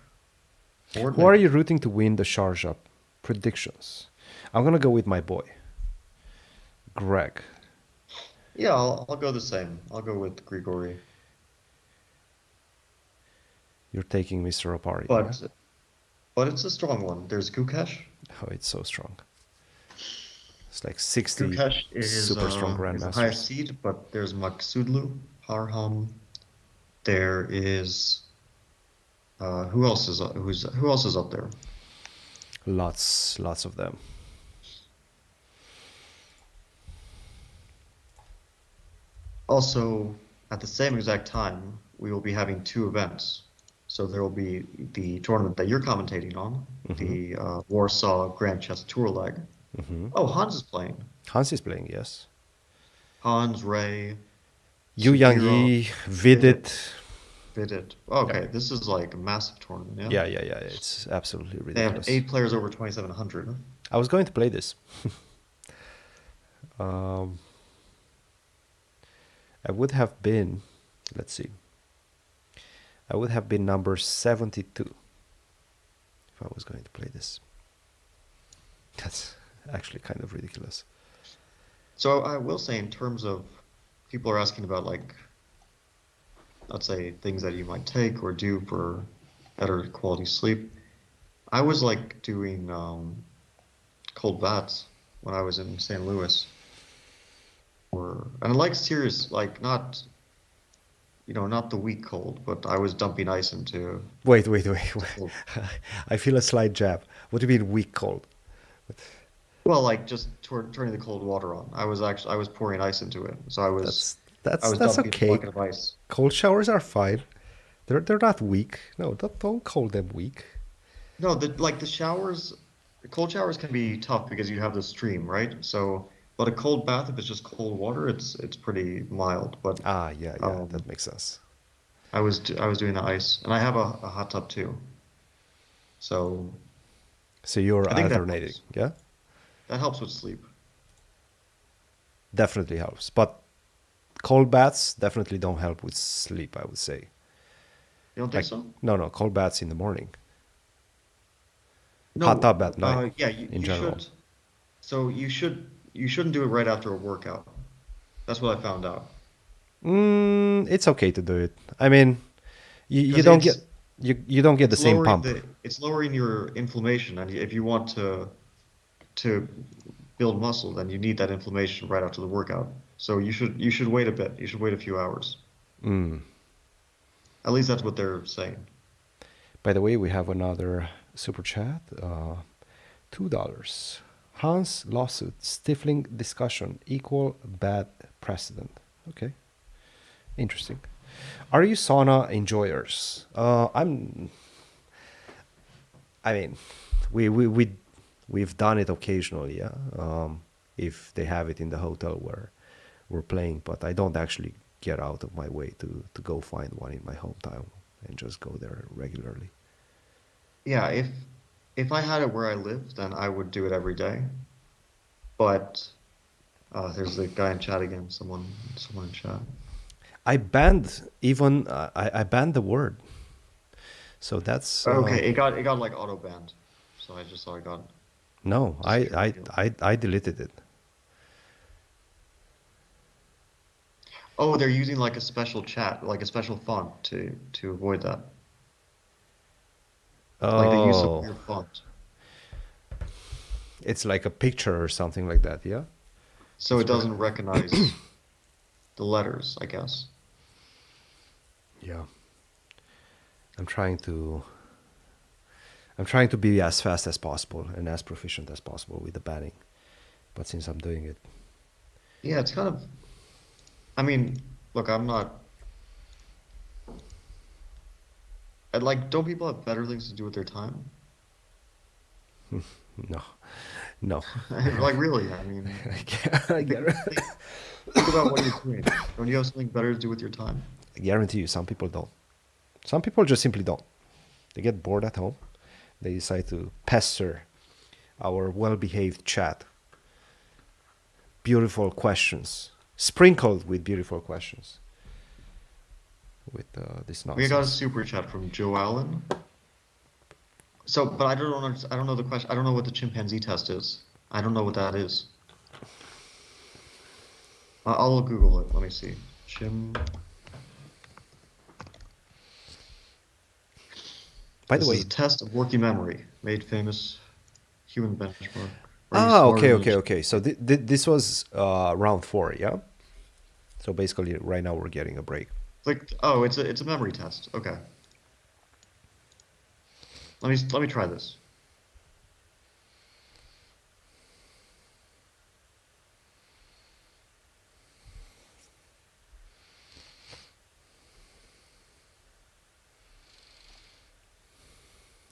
Who are Bortnik. you rooting to win the Sharjah predictions? I'm gonna go with my boy, Greg. Yeah, I'll go the same. I'll go with Grigori. You're taking Mr. Opari, yeah? But it's a strong one. There's Gukesh. Oh, it's so strong. It's like 60 Gukesh super strong is the highest grandmasters. seed, but there's Maksudlu, Harham. There is who else is who else is up there? Lots of them. Also, at the same exact time, we will be having two events. So there will be the tournament that you're commentating on, the Warsaw Grand Chess Tour leg. Oh, Hans is playing. Hans is playing, yes. Hans, Ray, Yu Yang Sugiro, Yi, Vidit. Vidit. Okay, this is like a massive tournament, yeah? Yeah. It's absolutely They have ridiculous. 8 players over 2,700. I was going to play this. um, I would have been, let's see, I would have been number 72 if I was going to play this. That's actually kind of ridiculous. So I will say, in terms of people are asking about, like, let's say things that you might take or do for better quality sleep. I was like doing cold baths when I was in St. Louis, and like serious, like not, not the weak cold, but I was dumping ice into Wait. cold. I feel a slight jab. What do you mean weak cold? Well, like just turning the cold water on. I was pouring ice into it, so I was That's dumping a okay. bucket of ice. Cold showers are fine. They're not weak. No, don't call them weak. No, the showers The cold showers can be tough because you have the stream, right? So, but a cold bath, if it's just cold water, it's pretty mild. But Ah, yeah, yeah, um, that makes sense. I was doing the ice, and I have a hot tub too. So So you're I think alternating, yeah? that helps with sleep. Definitely helps. But cold baths definitely don't help with sleep, I would say. You don't think Like, so? no, no, cold baths in the morning, hot No. tub at night Yeah, in you general. should. So you shouldn't do it right after a workout. That's what I found out. It's okay to do it. I mean, you Because don't get you don't get the same pump. it's lowering your inflammation, and if you want to build muscle, then you need that inflammation right after the workout. So you should wait a bit. You should wait a few hours. At least that's what they're saying. By the way, we have another super chat. $2. Hans lawsuit stifling discussion equal bad precedent. Okay, interesting. Are you sauna enjoyers? I mean, we've done it occasionally, yeah. If they have it in the hotel where we're playing, but I don't actually get out of my way to go find one in my hometown and just go there regularly. Yeah, if I had it where I live, then I would do it every day. But there's the guy in chat again. Someone in chat. I banned even I banned the word, so that's Okay, it got like auto banned. So I just saw it got no, disappeared. I deleted it. Oh, they're using like a special chat, like a special font to avoid that. Like they use some Oh, weird font. it's like a picture or something like that, yeah. So That's it right. doesn't recognize the letters, I guess. Yeah, I'm trying to I'm trying to be as fast as possible and as proficient as possible with the banning. But since I'm doing it, Yeah, it's kind of, I mean, look, I'm not, I like, don't people have better things to do with their time? no, no, Like, really, I mean, I think, think about what you're doing. Don't you have something better to do with your time? guarantee you, some people don't. Some people just simply don't. They get bored at home. They decide to pester our well-behaved chat. Beautiful questions, sprinkled with beautiful questions. With this We got a nonsense. super chat from Joe Allen. So, but I don't know the question. I don't know what the chimpanzee test is. I don't know what that is. I'll Google it. Let me see. Chim. By the This is way, a test of working memory, made famous human benchmark. Are you ah, smarter okay, than a okay, chimp? okay. So this was round 4, yeah. So basically, right now we're getting a break. Like, oh, it's a memory test. Okay. Let me try this.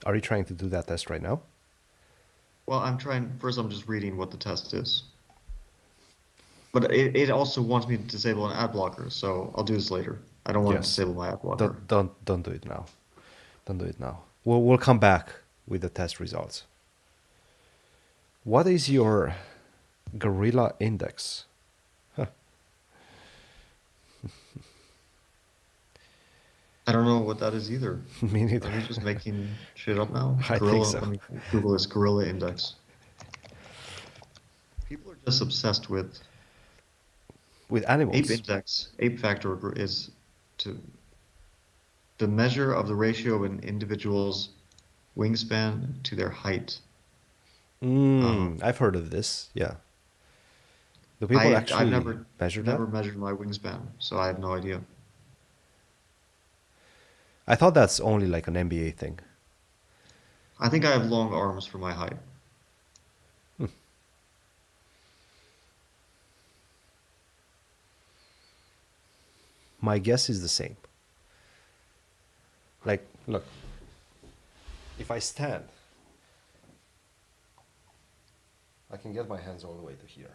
Are you trying to do that test right now? Well, I'm trying. First, I'm just reading what the test is. But it also wants me to disable an ad blocker, so I'll do this later. I don't want to Yes. disable my ad blocker. Don't do it now. Don't do it now. We'll come back with the test results. What is your gorilla index? I don't know what that is either. Me neither. Are we just making shit up now? I think Gorilla, so. let me Google this gorilla index. People are just obsessed with With ape animals. index. Ape factor is to the measure of the ratio of an individual's wingspan to their height. I've heard of this. Yeah. Do people I've actually measure that? never measured my wingspan, so I have no idea. I thought that's only like an NBA thing. I think I have long arms for my height. My guess is the same. Like, look, if I stand, can get my hands all the way to here.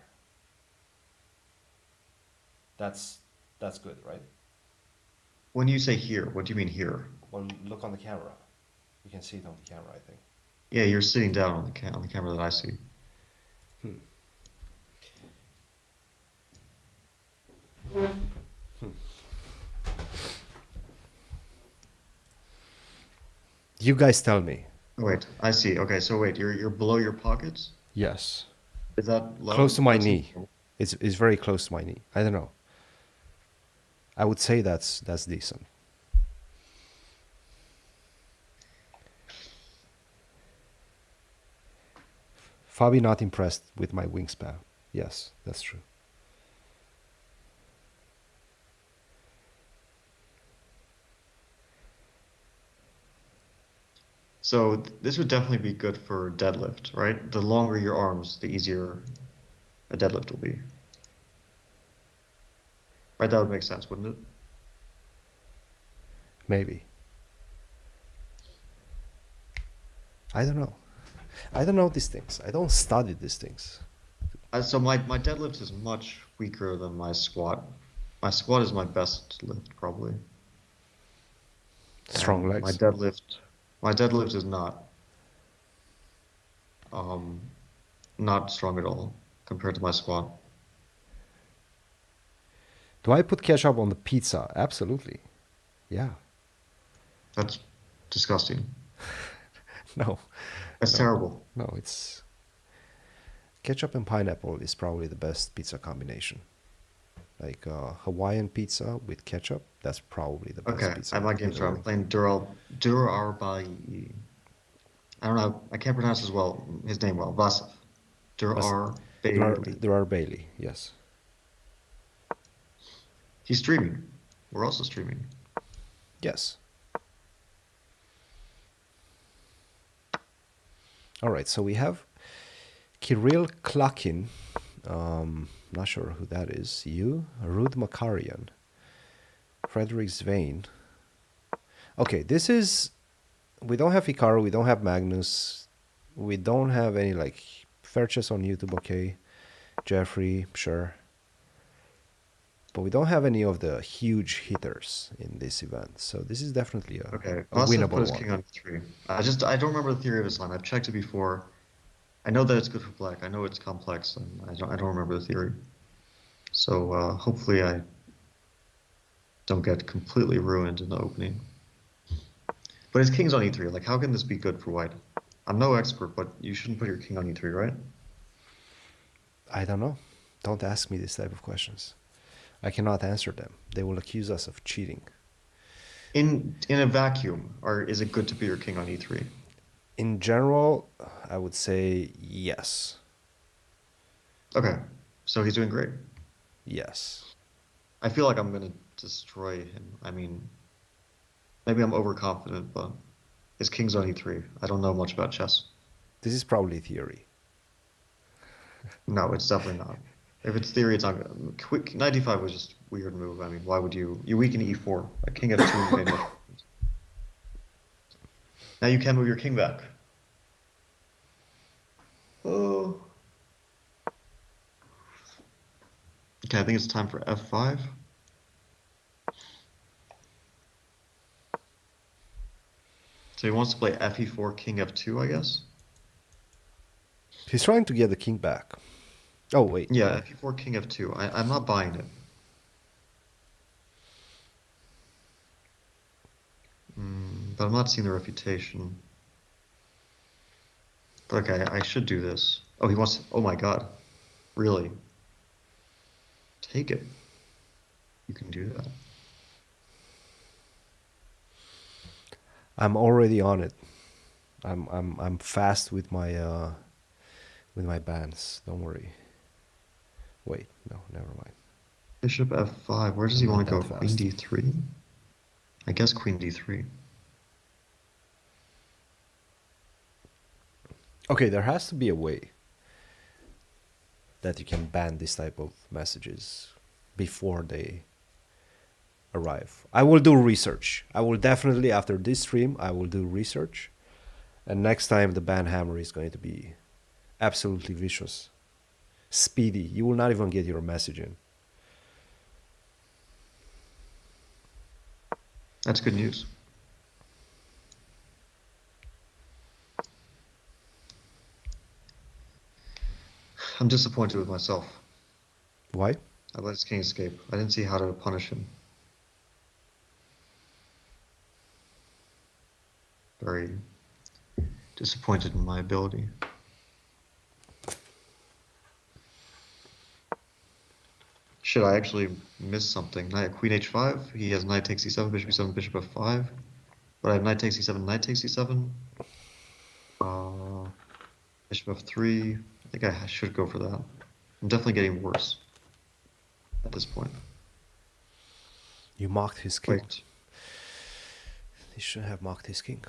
That's good, right? When you say here, what do you mean here? Well, look on the camera. You can see it on the camera, I think. Yeah, you're sitting down on the camera that I see. You guys tell me. Oh, wait, I see. Okay, so wait, you're below your pockets? Yes. Is that low? Close to my That's knee. It's very close to my knee. I don't know. I would say that's decent. Fabi not impressed with my wingspan. Yes, that's true. So this would definitely be good for deadlift, right? The longer your arms, the easier a deadlift will be. Right, that would make sense, wouldn't it? Maybe. I don't know. I don't know these things. I don't study these things. So my deadlift is much weaker than my squat. My squat is my best lift, probably. Strong And legs. my deadlift is not strong at all compared to my squat. Do I put ketchup on the pizza? Absolutely. Yeah. That's disgusting. No. That's No. terrible. No, it's ketchup and pineapple is probably the best pizza combination. Like Hawaiian pizza with ketchup, that's probably the best Okay, pizza I might in get the started. I'm world. playing Durarbai. I don't know. I can't pronounce his name well. Vasif. But Bailey. there are Bailey, yes. He's streaming. We're also streaming. Yes. All right, so we have Kirill Klakin. Not sure who that is. You, Rud Makarian, Frederick Svein. Okay, this is. We don't have Hikaru, we don't have Magnus, we don't have any like Ferches on YouTube, okay. Jeffrey, sure. But we don't have any of the huge hitters in this event. So this is definitely Okay, a Vasif put winnable his one. king on e3. I don't remember the theory of his line. I've checked it before. I know that it's good for black. I know it's complex, and I don't remember the theory. So hopefully I don't get completely ruined in the opening. But his king's on e3. Like, how can this be good for white? I'm no expert, but you shouldn't put your king on e3, right? I don't know. Don't ask me this type of questions. I cannot answer them. They will accuse us of cheating. In a vacuum, or is it good to put your king on e3? In general, I would say yes. Okay, so he's doing great. Yes. I feel like I'm gonna destroy him. I mean, maybe I'm overconfident, but his king's on e3. I don't know much about chess. This is probably theory. No, it's definitely not. If it's theory, it's not good. Quick, knight d5 was just a weird move. I mean, why would you weaken e4? A king f2 made much sense. Now you can move your king back. Oh. Okay, I think it's time for f5. So he wants to play fe4, king f2, I guess? He's trying to get the king back. Oh, wait. Yeah, fe4, king f2. I'm not buying it. But I'm not seeing the refutation. But okay, I should do this. Oh, he wants... Oh my god. Really? Take it. You can do that. I'm already on it. I'm fast with my bands. Don't worry. Wait, no, never mind. Bishop f5. Where does he I'm want not to go? that Queen fast. d3? I guess queen d3. Okay, there has to be a way that you can ban this type of messages before they arrive. I will do research. I will definitely, after this stream, I will do research. And next time the ban hammer is going to be absolutely vicious. speedy. You will not even get your message in. That's good news. I'm disappointed with myself. Why? I let his king escape. I didn't see how to punish him. Very disappointed in my ability. Should I actually miss something? Knight, Queen h5. He has knight takes e7, bishop e7, bishop f5. But I have knight takes e7, knight takes e7. Bishop f3. I think I should go for that. I'm definitely getting worse at this point. You mocked his king. Wait. He should have mocked his king.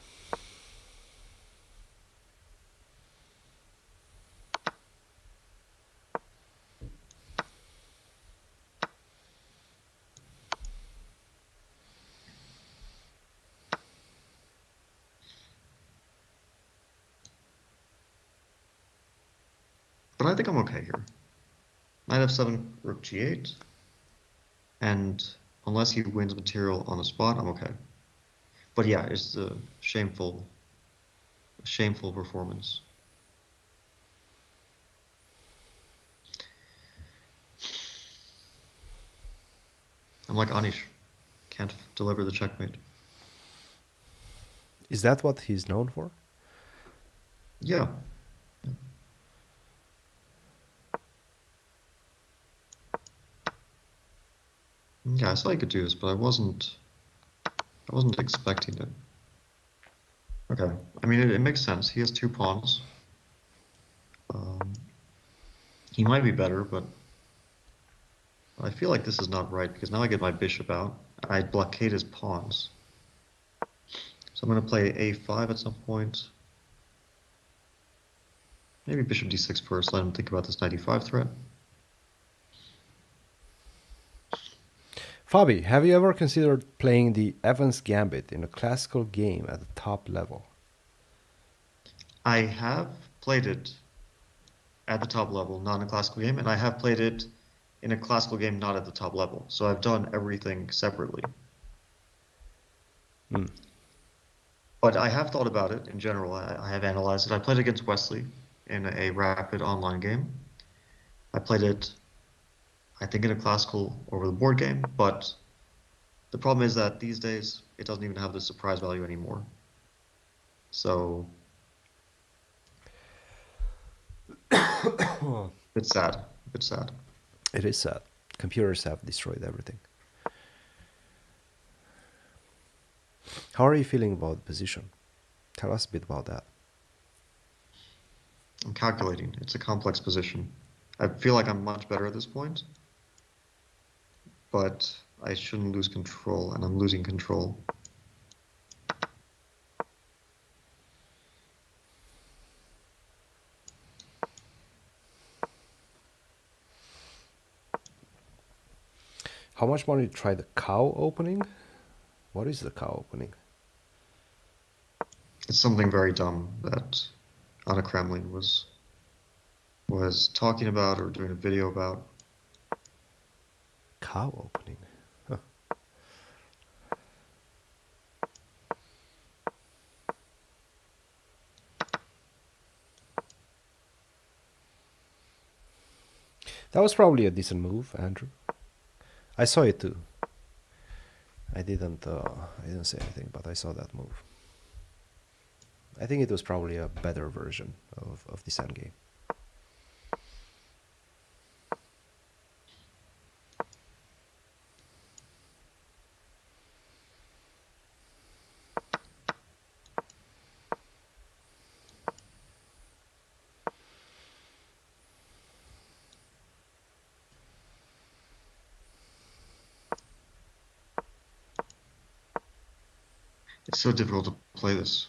But I think I'm okay here. Knight f7, rook g8. And unless he wins material on the spot, I'm okay. But yeah, it's a shameful performance. I'm like Anish, can't deliver the checkmate. Is that what he's known for? Yeah. Yeah, I saw you could do this, but I wasn't expecting it. Okay, I mean, it makes sense. He has 2 pawns. He might be better, but I feel like this is not right because now I get my bishop out. I blockade his pawns. So I'm going to play a5 at some point. Maybe bishop d6 first, let him think about this knight e5 threat. Fabi, have you ever considered playing the Evans Gambit in a classical game at the top level? I have played it at the top level, not in a classical game, and I have played it in a classical game not at the top level. So I've done everything separately. But I have thought about it in general. I have analyzed it. I played against Wesley in a rapid online game. I played it, I think, in a classical over the board game, but the problem is that these days it doesn't even have the surprise value anymore. So it's sad. It's sad. It is sad. Computers have destroyed everything. How are you feeling about the position? Tell us a bit about that. I'm calculating. It's a complex position. I feel like I'm much better at this point, but I shouldn't lose control, and I'm losing control. How much more did you try the cow opening? What is the cow opening? It's something very dumb that Anna Kremlin was talking about or doing a video about. Cow opening? Huh. That was probably a decent move, Andrew. I saw it too. I didn't say anything, but I saw that move. I think it was probably a better version of this endgame. It's so difficult to play this.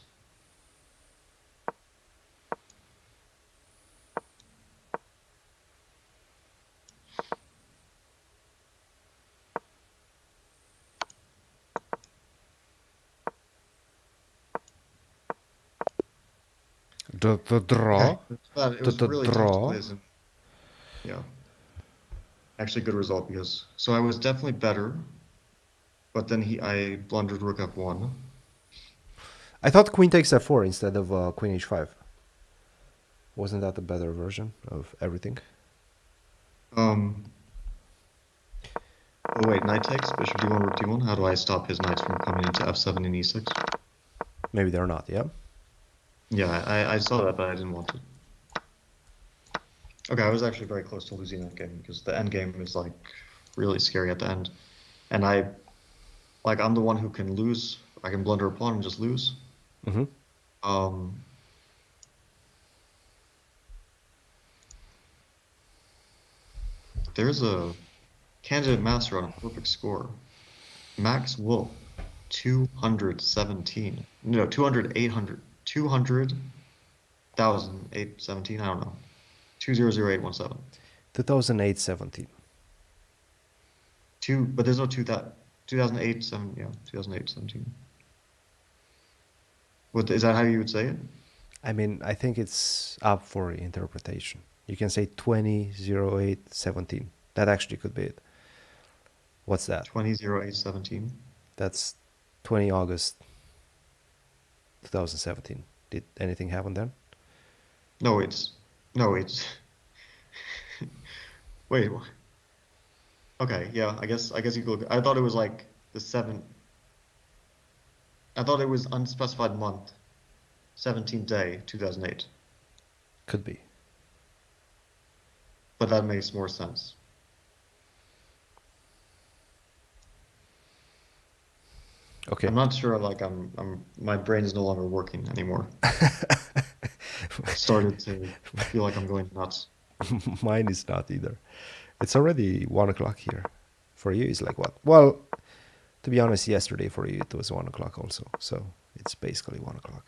The draw? Okay, it The was really tough to play draw? this. Yeah. Actually, good result because so I was definitely better, but then I blundered rook f1. I thought queen takes f4 instead of queen h5. Wasn't that a better version of everything? Um. Oh wait, knight takes bishop d1, rook d1. How do I stop his knights from coming into f7 and e6? Maybe they're not, yeah? Yeah, I saw that, but I didn't want to. Okay, I was actually very close to losing that game because the end game is like really scary at the end, and I'm the one who can lose. I can blunder a pawn and just lose. Mm-hmm. Um, there's a candidate master on a perfect score. Max Wolf, 217. No, 200, 800, 200,817. I don't know. 200817. 2008-17. But there's no 2008, 2008, 17. Is that how you would say it? I mean, I think it's up for interpretation. You can say 2008-17. That actually could be it. What's that? 200817. That's 20 August 2017. Did anything happen then? No, it's wait. Okay, yeah, I guess you could look. I thought it was like the seventh. I thought it was unspecified month, 17th day, 2008. Could be. But that makes more sense. Okay. I'm not sure. Like my brain is no longer working anymore. Started to feel like I'm going nuts. Mine is not either. It's already 1 o'clock here. For you, it's like what? Well, to be honest, yesterday for you it was 1 o'clock also. So it's basically 1 o'clock.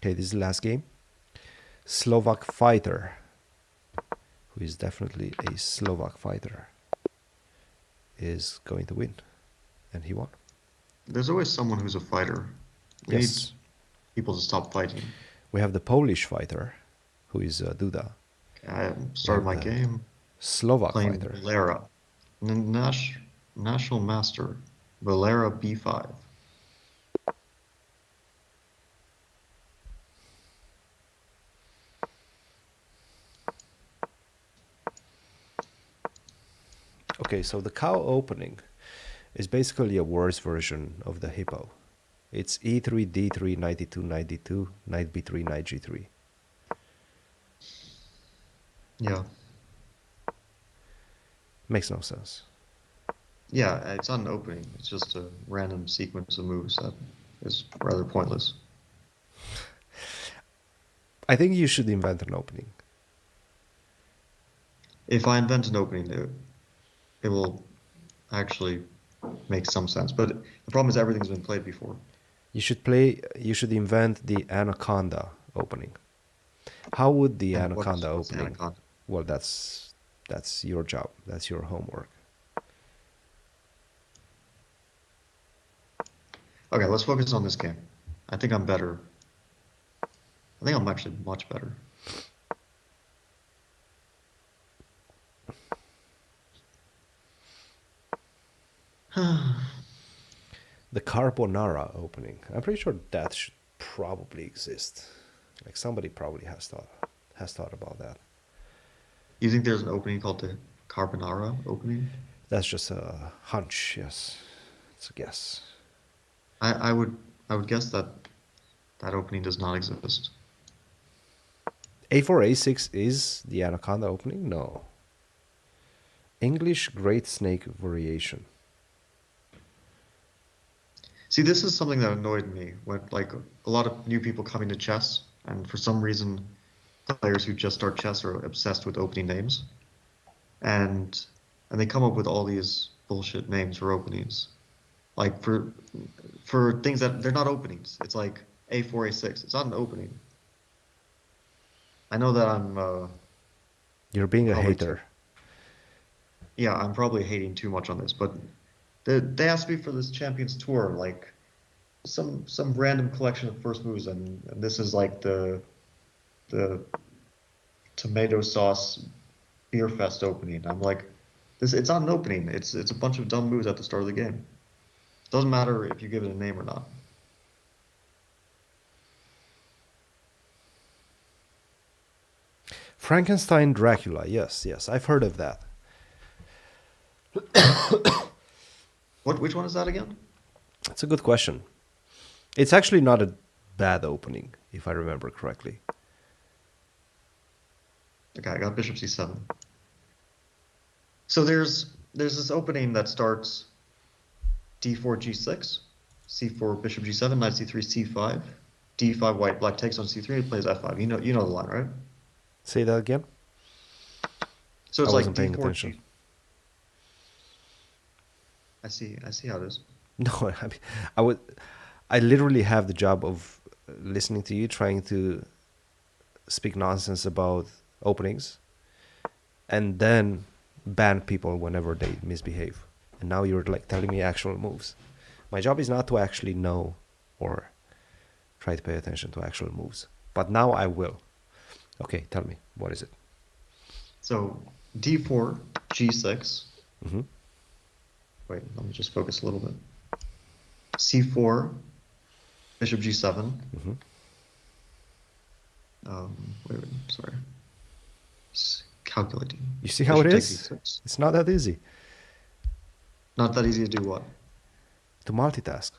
Okay, this is the last game. Slovak fighter, who is definitely a Slovak fighter, is going to win. And he won. There's always someone who's a fighter. We need Yes. people to stop fighting. We have the Polish fighter, who is Duda. I We started have my the game Slovak playing fighter. Valera. National Master. Valera b5. Okay, so the cow opening is basically a worse version of the hippo. It's e3, d3, knight e2, knight d2, knight b3, knight g3. Yeah. Makes no sense. Yeah, it's not an opening. It's just a random sequence of moves that is rather pointless. I think you should invent an opening. If I invent an opening, it will actually make some sense. But the problem is everything's been played before. You should invent the anaconda opening. How would the And anaconda what's the opening? anaconda? Well, that's your job. That's your homework. Okay, let's focus on this game. I think I'm better. I think I'm actually much better. The carbonara opening. I'm pretty sure that should probably exist. Like somebody probably has thought about that. You think there's an opening called the Carbonara opening? That's just a hunch. Yes, it's a guess. I would guess that that opening does not exist. A4 A6 is the anaconda opening. No. English Great Snake variation. See, this is something that annoyed me when like a lot of new people coming to chess, and for some reason, players who just start chess are obsessed with opening names, and they come up with all these bullshit names for openings, like for things that they're not openings. It's like A4, A6. It's not an opening. I know that You're being a probably hater. yeah, I'm probably hating too much on this, but they asked me for this Champions Tour, like some random collection of first moves, and this is like the tomato sauce beer fest opening. I'm like, this. It's not an opening. It's a bunch of dumb moves at the start of the game. Doesn't matter if you give it a name or not. Frankenstein Dracula. Yes, yes, I've heard of that. Which one is that again? It's a good question. It's actually not a bad opening, if I remember correctly. Okay, I got bishop c7. So there's this opening that starts d4 g6, c4 bishop g7, knight c3 c5, d5 white black takes on c3, it plays f5. You know the line, right? Say that again. So it's I like wasn't paying d4 attention. g. I see how it is. No, I mean, I literally have the job of listening to you, trying to speak nonsense about openings, and then ban people whenever they misbehave. And now you're like telling me actual moves. My job is not to actually know or try to pay attention to actual moves. But now I will. Okay, tell me, what is it? So d4 g6. Mm-hmm. Wait, let me just focus a little bit. c4 bishop g7. Mm-hmm. Wait, sorry. Calculating. You see how it Bishop is? takes e6. It's not that easy Not that easy to do what? to multitask.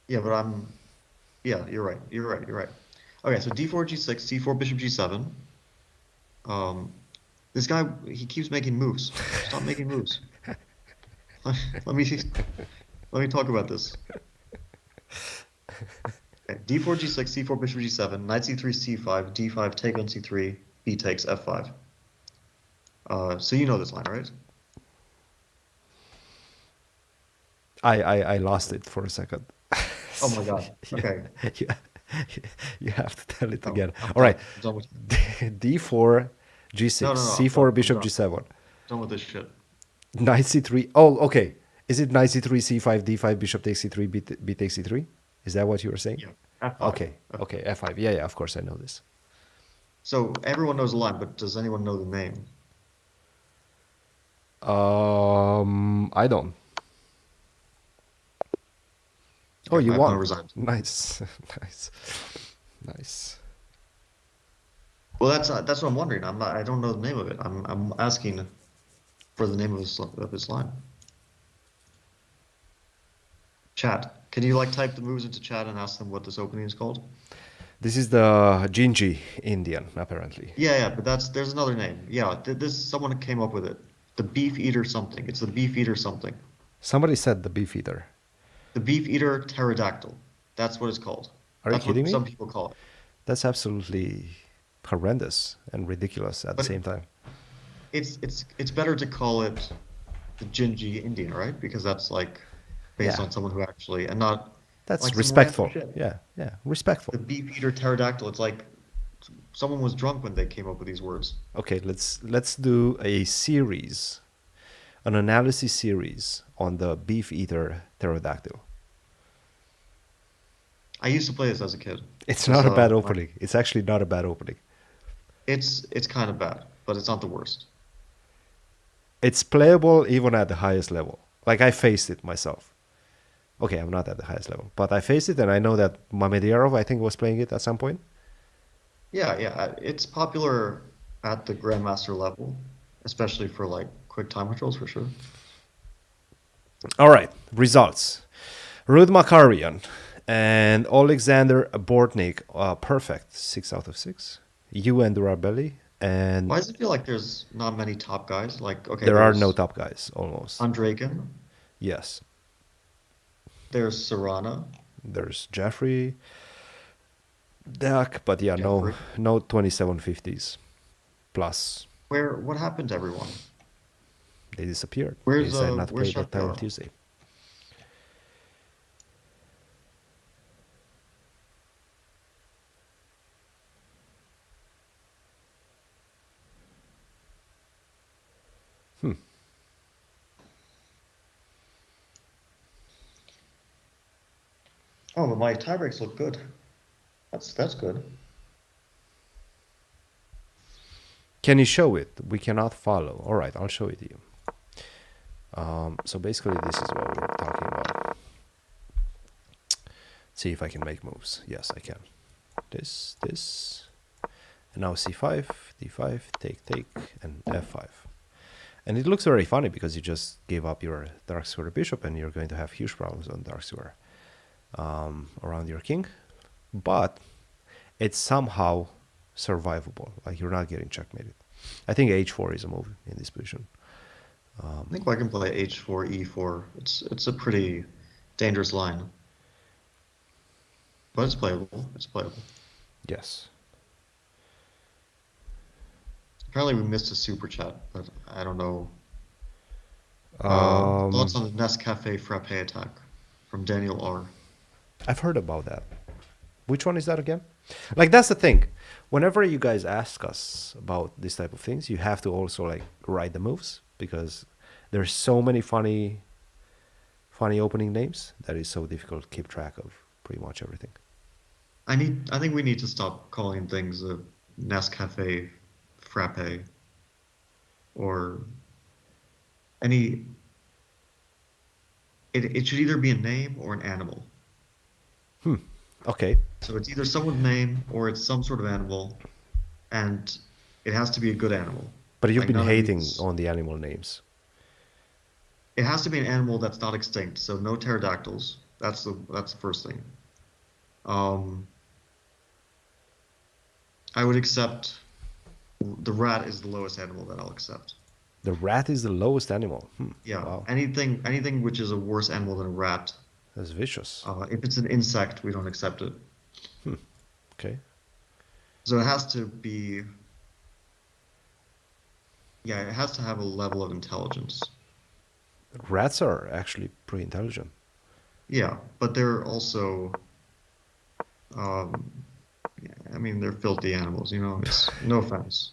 Yeah, but yeah, you're right. Okay, so d4 g6, c4 bishop g7. This guy, he keeps making moves. Stop making moves. Let me talk about this. Okay, d4 g6, c4 bishop g7, knight c3 c5, d5 take on c3, b takes f5. So you know this line, right? I lost it for a second. Oh my God. Okay. Yeah, you have to tell it No, again. I'm All right. done with it. D4, G6, No, I'm C4, done. bishop G7, Done with this shit. knight C3. Oh, okay. Is it knight C3, C5, D5, bishop takes C3, B takes C3? Is that what you were saying? Yeah. F5. Okay. Okay. F5. Yeah, yeah. Of course, I know this. So everyone knows the line, but does anyone know the name? I don't. Oh, Okay, you I'm gonna won. resign. Nice, nice, nice. Well, that's what I'm wondering. I don't know the name of it. I'm asking for the name of this line. Chat. Can you like type the moves into chat and ask them what this opening is called? This is the Gingy Indian, apparently. Yeah, but there's another name. Yeah, this someone came up with it. The beef eater something. It's the beef eater something. Somebody said the beef eater. The beef eater pterodactyl. That's what it's called. Are you That's kidding what me? some people call it. That's absolutely horrendous and ridiculous at the But same time. it's better to call it the Gingy Indian, right? Because that's like based Yeah. on someone who actually and not That's like some respectful. random shit. Yeah, respectful. The beef eater pterodactyl. It's like someone was drunk when they came up with these words. Okay, let's do a series, an analysis series on the beef eater pterodactyl. I used to play this as a kid. It's This, not a bad my- opening. It's actually not a bad opening. It's kind of bad, but it's not the worst. It's playable even at the highest level. Like I faced it myself. Okay, I'm not at the highest level, but I faced it, and I know that Mamediyarov, I think, was playing it at some point. Yeah, it's popular at the grandmaster level, especially for like quick time controls for sure. All right, results. Rud Makarian and Alexander Bortnik are perfect, 6 out of 6. You and Durabelli, and Why does it feel like there's not many top guys? Like, okay, there are there's no top guys, almost. Andregan, Yes, there's Serrana, there's Jeffrey, Dak, but yeah, Jeffery. no 2750s plus. What happened to everyone? They disappeared. They Where's decided not to play that time on Shapiro? Tuesday. Oh, but my tie breaks look good. That's good. Can you show it? We cannot follow. All right, I'll show it to you. So basically, this is what we're talking about. See if I can make moves. Yes, I can. This, and now c5, d5, take, and f5. And it looks very funny because you just gave up your dark square bishop, and you're going to have huge problems on dark square around your king. But it's somehow survivable. Like, you're not getting checkmated. I think h4 is a move in this position. I think I can play h4, e4. It's a pretty dangerous line. But it's playable. It's playable. Yes. Apparently we missed a super chat, but I don't know. Thoughts on the Nescafe Frappe attack from Daniel R. I've heard about that. Which one is that again? Like, that's the thing. Whenever you guys ask us about this type of things, you have to also like write the moves, because there's so many funny opening names that is so difficult to keep track of pretty much everything. I think we need to stop calling things a Nescafe Frappe or any. It should either be a name or an animal. Okay. So it's either someone's name or it's some sort of animal, and it has to be a good animal. But you've Like, been none of hating these- on the animal names. It has to be an animal that's not extinct. So no pterodactyls. That's the first thing. I would accept. The rat is the lowest animal that I'll accept. The rat is the lowest animal. Yeah. Wow. Anything which is a worse animal than a rat. That's vicious. If it's an insect, we don't accept it. Okay. So it has to be. Yeah, it has to have a level of intelligence. Rats are actually pretty intelligent. Yeah, but they're also. I mean, they're filthy animals. It's no offense.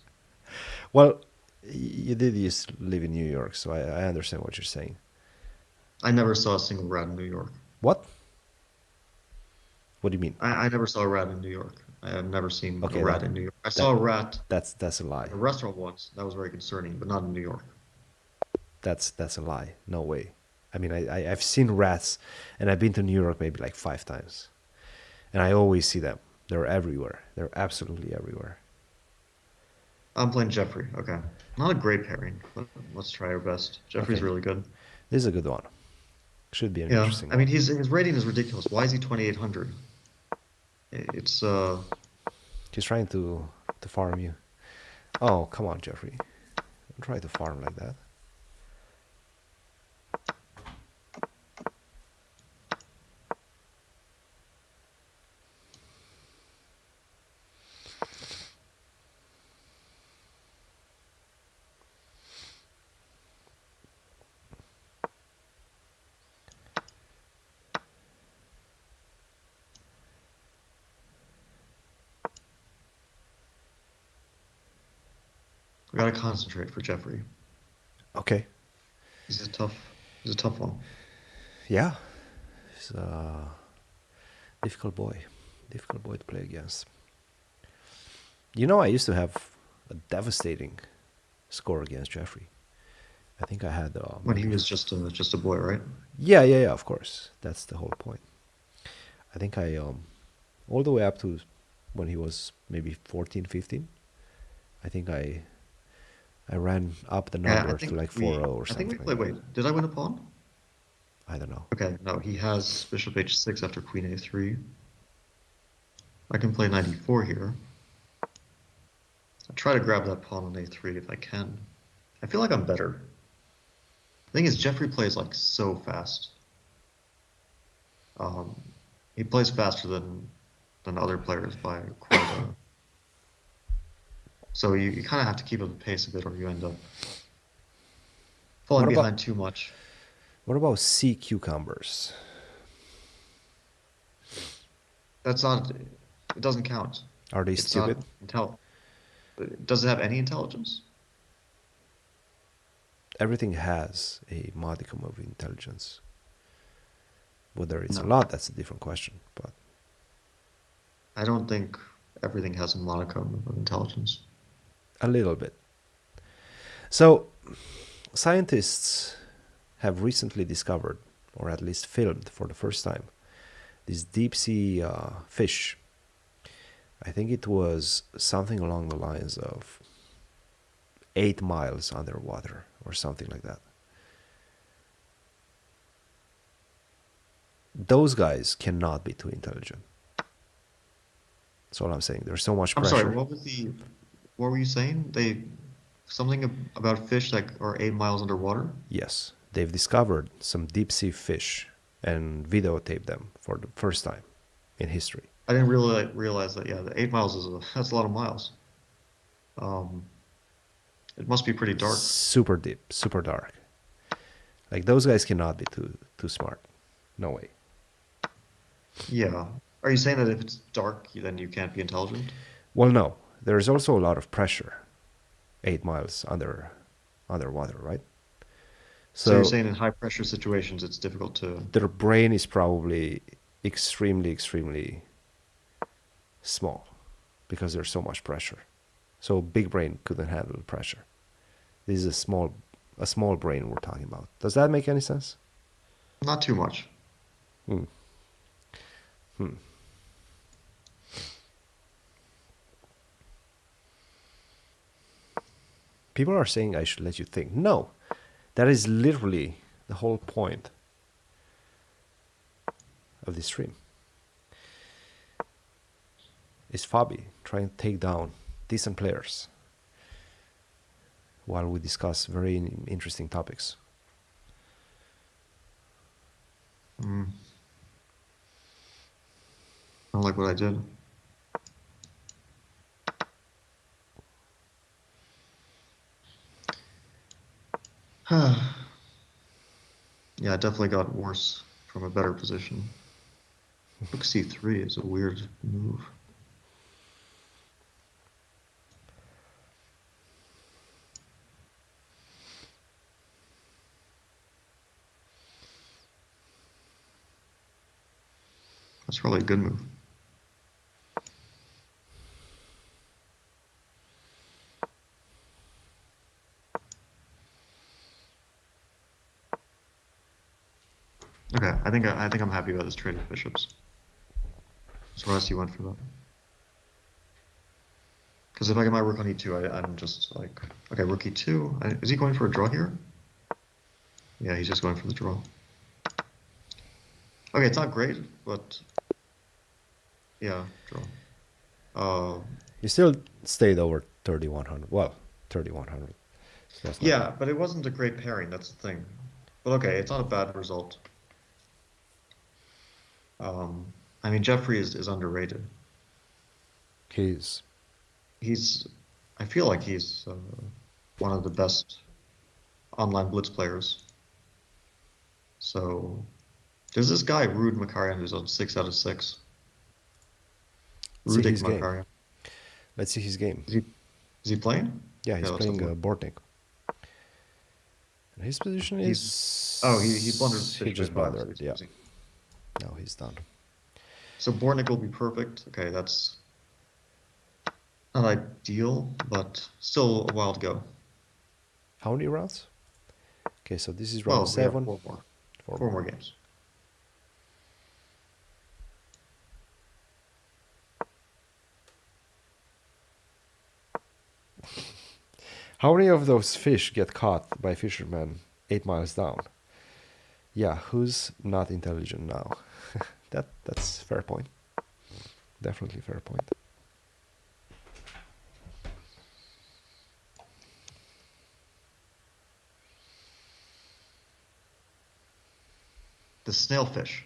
Well, you did used to live in New York, so I understand what you're saying. I never saw a single rat in New York. What? What do you mean? I never saw a rat in New York. I have never seen Okay, a rat in New York. I saw a rat That's a lie. at a restaurant once. That was very concerning, but not in New York. That's a lie. No way. I mean, I've seen rats, and I've been to New York maybe like 5 times, and I always see them. They're everywhere. They're absolutely everywhere. I'm playing Jeffery. Okay. Not a great pairing, but let's try our best. Jeffrey's Okay. really good. This is a good one. Should be an Yeah. interesting I mean, one. his rating is ridiculous. Why is he 2,800? It's He's trying to farm you. Oh, come on, Jeffrey. Don't try to farm like that. we gotta concentrate for Jeffrey. Okay. He's a tough one. Yeah. He's a difficult boy. Difficult boy to play against. I used to have a devastating score against Jeffrey. I think I had When he was just a boy, right? Yeah, of course. That's the whole point. I think I all the way up to when he was maybe 14, 15. I think I ran up the Yeah, number to like 4-0 or I something. think we played. Wait, did I win a pawn? I don't know. Okay, no, he has bishop h6 after queen a3. I can play knight e4 here. I'll try to grab that pawn on a3 if I can. I feel like I'm better. The thing is, Jeffrey plays like so fast. He plays faster than other players by quite a. So you kind of have to keep up the pace a bit, or you end up falling What about- behind too much. What about sea cucumbers? That's not. It doesn't count. Are they It's stupid? not Does it have any intelligence? Everything has a modicum of intelligence. Whether it's a No. lot, that's a different question. But I don't think everything has a modicum of intelligence. a little bit. So, scientists have recently discovered, or at least filmed for the first time, this deep sea fish. I think it was something along the lines of 8 miles underwater or something like that. Those guys cannot be too intelligent. That's all I'm saying. There's so much I'm sorry, pressure. what were you saying? Something about fish that are 8 miles underwater? Yes, they've discovered some deep sea fish and videotaped them for the first time in history. I didn't really realize that, yeah, the 8 miles that's a lot of miles. Um, it must be pretty dark. Super deep, super dark. Like those guys cannot be too smart. No way. Yeah. Are you saying that if it's dark, then you can't be intelligent? Well, no. There's also a lot of pressure. 8 miles underwater, right? So you're So saying in high pressure situations, it's difficult to. their brain is probably extremely, extremely small because there's so much pressure. So big brain couldn't handle the pressure. This is a small brain we're talking about. Does that make any sense? Not too much. Hmm. People are saying I should let you think. No, that is literally the whole point of this stream. Is Fabi trying to take down decent players while we discuss very interesting topics. Mm. I don't like what I did. Yeah, it definitely got worse from a better position. Rook c3 is a weird move. That's probably a good move. Okay, I think I'm happy about this trade of bishops. Surprised you went for that. Because if I get my rook on e2, I'm just like, okay, rook e2. Is he going for a draw here? Yeah, he's just going for the draw. Okay, it's not great, but yeah, draw. You still stayed over 3,100. Well, 3,100. So that's not Yeah, bad. but it wasn't a great pairing, that's the thing. But okay, it's not a bad result. I mean, Jeffery is underrated. He's I feel like he's one of the best online blitz players. So there's this guy, Ruud Makarian, who's on 6 out of 6. see Rudik his game. Makarian. Let's see his game. Is he playing? Yeah, he's let's playing have a look. Bortnik. And his position is. Oh, he blundered his He fish just by five, blundered. so Yeah. he's- No, he's done. So Bornik will be perfect. Okay, that's not ideal, but still a while to go. How many rounds? Okay, so this is Well, round we have 7. four more. Four Four more games. How many of those fish get caught by fishermen 8 miles down? Yeah, who's not intelligent now? That's fair point. Definitely fair point. The snailfish.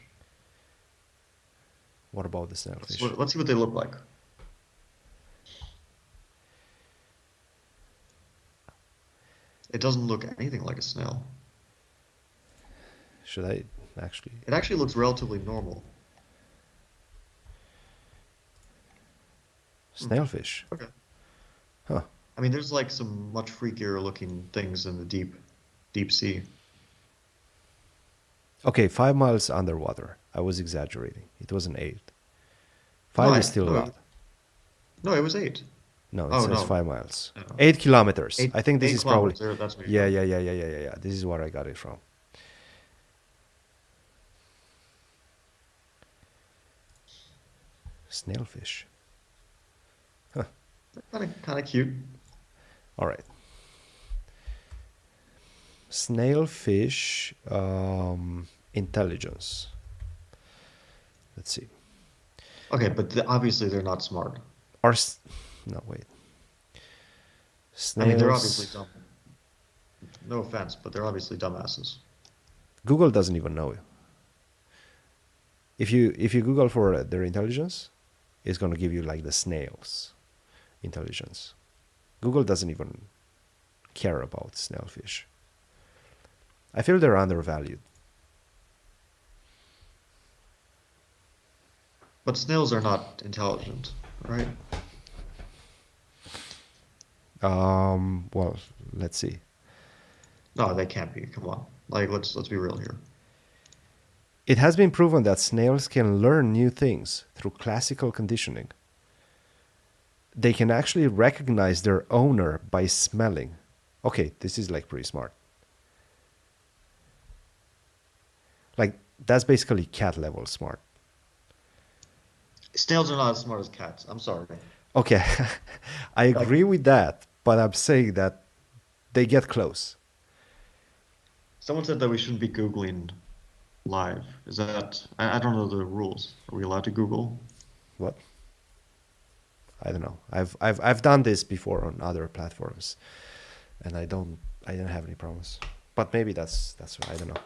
What about the snailfish? Let's see what they look like. It doesn't look anything like a snail. Should I actually? It actually looks relatively normal. Snailfish. Okay. Huh. I mean, there's like some much freakier looking things in the deep sea. Okay, 5 miles underwater. I was exaggerating. It was an 8. No, 5 is still a lot. No, it was 8. No, it Oh says no, 5 miles. no. 8 kilometers. Eight I think this eight is probably. kilometers. That's where you're Yeah, from. yeah, yeah, yeah, yeah, yeah, yeah. This is where I got it from. Snailfish. Huh. Kind of cute. All right. Snailfish intelligence. Let's see. Okay, but obviously they're not smart. Are no wait. I mean, they're obviously Snails. dumb. No offense, but they're obviously dumbasses. Google doesn't even know it. If you Google for their intelligence, it's gonna give you like the snails intelligence. Google doesn't even care about snailfish. I feel they're undervalued. But snails are not intelligent, right? Well, let's see. No, they can't be. Come on. Like, let's be real here. It has been proven that snails can learn new things through classical conditioning. They can actually recognize their owner by smelling. Okay, this is like pretty smart. Like that's basically cat level smart. Snails are not as smart as cats. I'm sorry. Okay, I Like, agree with that, but I'm saying that they get close. someone said that we shouldn't be Googling live. Is that, I don't know the rules. Are we allowed to Google? What? I don't know. I've done this before on other platforms, and I didn't have any problems. But maybe that's I don't know.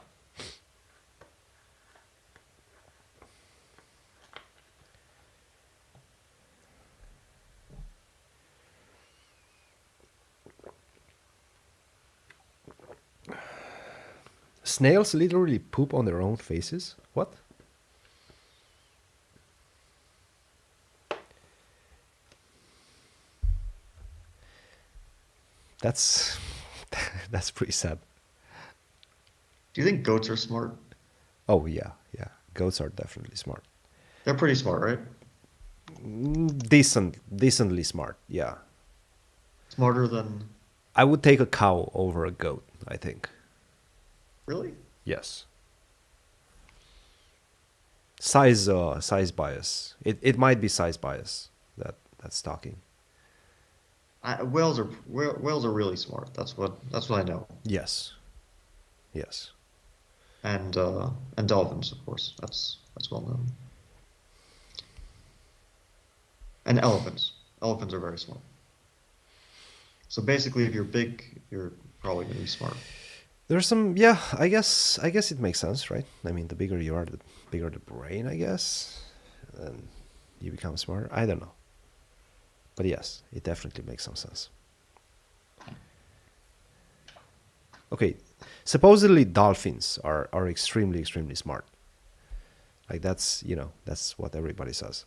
Snails literally poop on their own faces? What? That's that's pretty sad. Do you think goats are smart? Oh yeah, yeah. Goats are definitely smart. They're pretty smart, right? Decently smart. Yeah. Smarter than, I would take a cow over a goat, I think. really? Yes. Size bias. It might be size bias that's talking. Whales are really smart. That's what I know. Yes. Yes. And dolphins, of course. That's well known. And elephants. Elephants are very smart. So basically, if you're big, you're probably going to be smart. There's some, yeah, I guess it makes sense, right? I mean, the bigger you are, the bigger the brain, I guess. And you become smarter. I don't know. But yes, it definitely makes some sense. Okay, supposedly dolphins are extremely smart. Like that's what everybody says.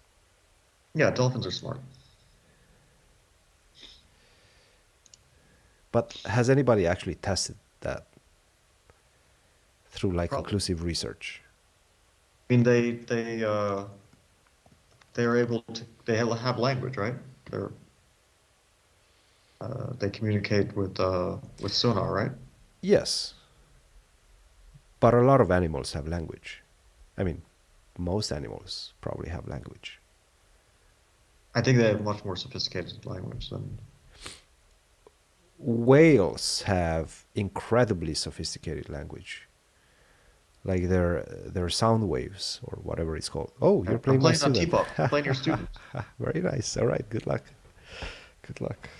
Yeah, dolphins are smart. But has anybody actually tested that through like Probably. conclusive research? I mean, they are able to. They have language, right? They communicate with sonar, right? Yes, but a lot of animals have language. I mean, most animals probably have language. I think they have much more sophisticated language than. Whales have incredibly sophisticated language, like their sound waves or whatever it's called. Oh, you're I'm playing my playing on student. T-pop. I'm playing your student. Very nice. All right, good luck. Good luck.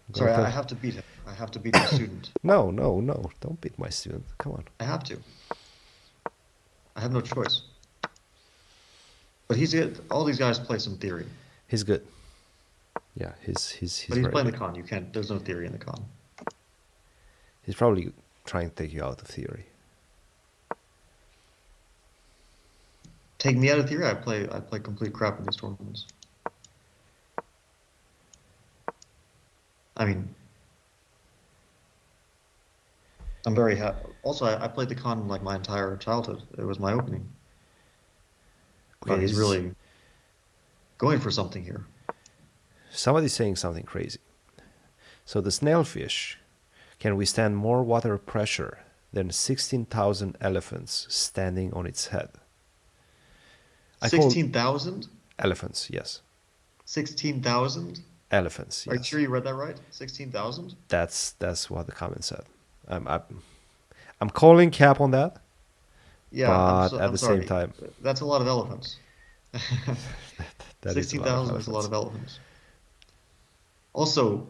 I'm gonna Sorry, I play. have to beat him. I have to beat my student. No, no, no! Don't beat my student. Come on. I have to. I have no choice. But he's good. All these guys play some theory. He's good. Yeah, he's But he's very playing the good. con. You can't. There's no theory in the con. He's probably trying to take you out of theory. Take me out of theory. I play complete crap in these tournaments. I mean, I'm very happy. Also, I played the con like my entire childhood. It was my opening. But Okay, he's really going for something here. somebody's saying something crazy. So the snailfish can withstand more water pressure than 16,000 elephants standing on its head. I call 16,000? elephants, yes. 16,000? Elephants, Are you yes. sure you read that right? 16,000? That's what the comment said. I'm calling cap on that, Yeah, but at I'm the same sorry. time, That's a lot of elephants. that is a lot of 16,000 is a lot elephants. of elephants. Also,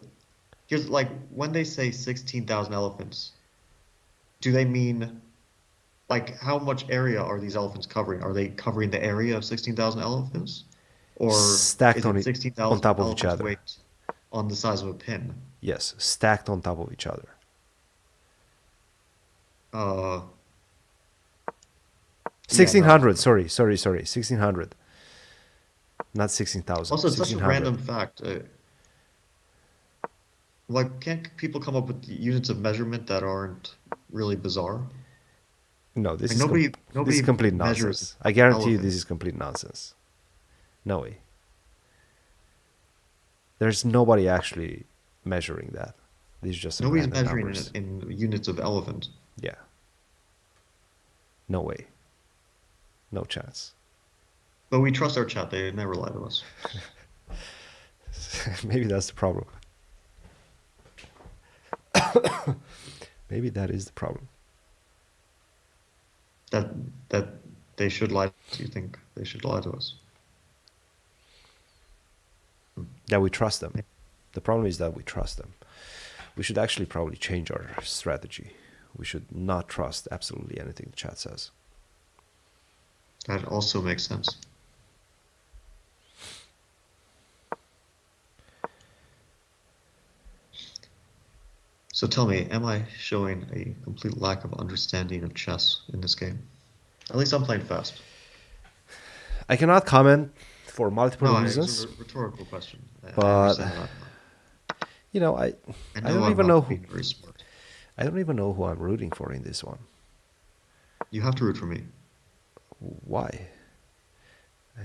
here's like when they say 16,000 elephants, do they mean like how much area are these elephants covering? Are they covering the area of 16,000 elephants? Or Stacked is on it it on 16,000 top of each elephants other. weight on the size of a pin? Yes, stacked on top of each other. Uh, yeah, no. 1600, sorry. 1600. Not 16,000. Also, it's such a 1600. random fact. Like, can't people come up with units of measurement that aren't really bizarre? No, Like this is nobody complete measures nonsense. I guarantee you this is elephants. complete nonsense. No way. There's nobody actually measuring that. These are just some Nobody's random measuring numbers. in units of elephant. Yeah. No way. No chance. But we trust our chat. They never lie to us. Maybe that's the problem. Maybe that is the problem. That that they should lie. Do you think they should lie to us? That we trust them. The problem is that we trust them. We should actually probably change our strategy. We should not trust absolutely anything the chat says. That also makes sense. So tell me, am I showing a complete lack of understanding of chess in this game? At least I'm playing fast. I cannot comment for multiple No, it's reasons, a rhetorical question. I but understand that. you know, I I I know don't I'm even know not who being very smart. I don't even know who I'm rooting for in this one. You have to root for me. Why?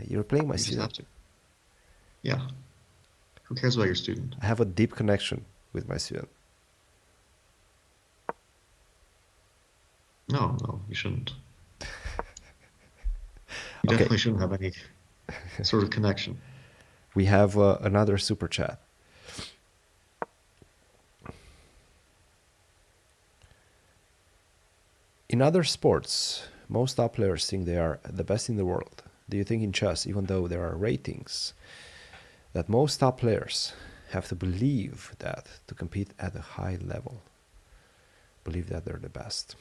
You're playing my You just have student. to. Yeah. Who cares about your student? I have a deep connection with my student. No, you shouldn't. You Okay, definitely shouldn't have any sort of connection. we have another super chat. In other sports, most top players think they are the best in the world. Do you think in chess, even though there are ratings, that most top players have to believe that to compete at a high level? Believe that they're the best.